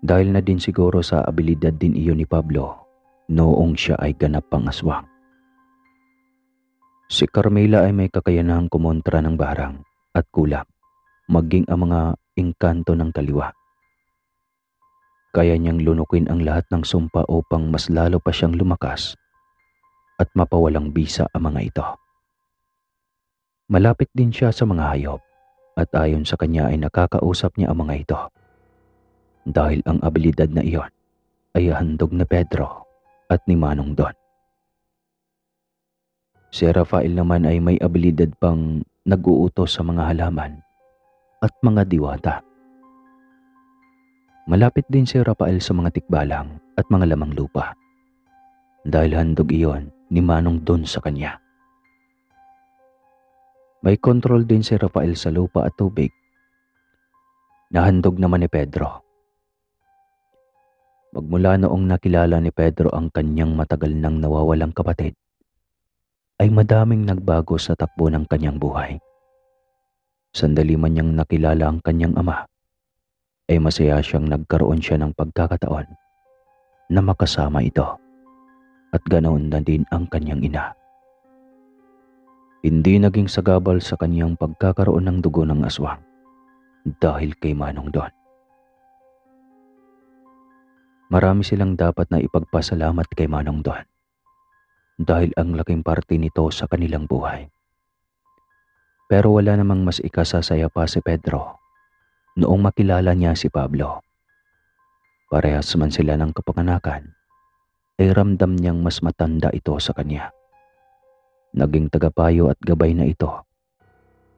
Speaker 1: Dahil na din siguro sa abilidad din iyon ni Pablo noong siya ay ganap pang aswang. Si Carmela ay may kakayanahang kumontra ng barang at kulam, maging ang mga engkanto ng kaliwa. Kaya niyang lunukin ang lahat ng sumpa upang mas lalo pa siyang lumakas at mapawalang bisa ang mga ito. Malapit din siya sa mga hayop at ayon sa kanya ay nakakausap niya ang mga ito. Dahil ang abilidad na iyon ay handog na Pedro at ni Manong Don. Si Rafael naman ay may abilidad pang nag-uutos sa mga halaman at mga diwata. Malapit din si Rafael sa mga tikbalang at mga lamang lupa dahil handog iyon ni Manong Don sa kanya. May kontrol din si Rafael sa lupa at tubig na handog naman ni Pedro. Magmula noong nakilala ni Pedro ang kanyang matagal nang nawawalang kapatid, ay madaming nagbago sa takbo ng kanyang buhay. Sandali man niyang nakilala ang kanyang ama, ay masaya siyang nagkaroon siya ng pagkakataon na makasama ito at ganoon na din ang kanyang ina. Hindi naging sagabal sa kanyang pagkakaroon ng dugo ng aswang dahil kay Manong Don. Marami silang dapat na ipagpasalamat kay Manong Don dahil ang laking parte nito sa kanilang buhay. Pero wala namang mas ikasasaya pa si Pedro noong makilala niya si Pablo. Parehas man sila ng kapanganakan, ay ramdam niyang mas matanda ito sa kanya. Naging tagapayo at gabay na ito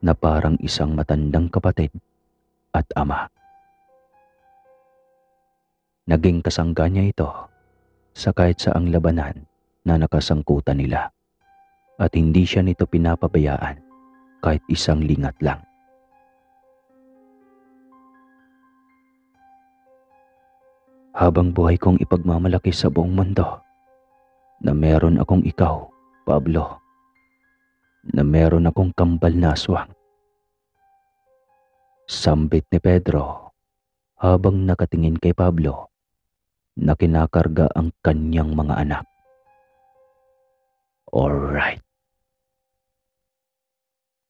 Speaker 1: na parang isang matandang kapatid at ama. Naging kasangga niya ito sa kahit saang labanan na nakasangkutan nila at hindi siya nito pinapabayaan kahit isang lingat lang. Habang buhay kong ipagmamalaki sa buong mundo na meron akong ikaw, Pablo, na meron akong kambal na aswang. Sambit ni Pedro habang nakatingin kay Pablo na kinakarga ang kanyang mga anak. Alright.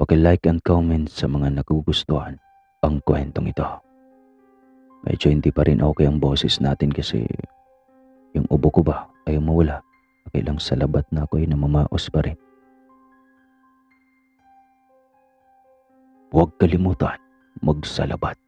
Speaker 1: Paki-like and comment sa mga nagugustuhan ang kwentong ito. Medyo hindi pa rin okay ang boses natin kasi yung ubo ko ba ay mawala. Pakilang sa labat na ako ay namamaos pa rin. Huwag kalimutan magsalabat.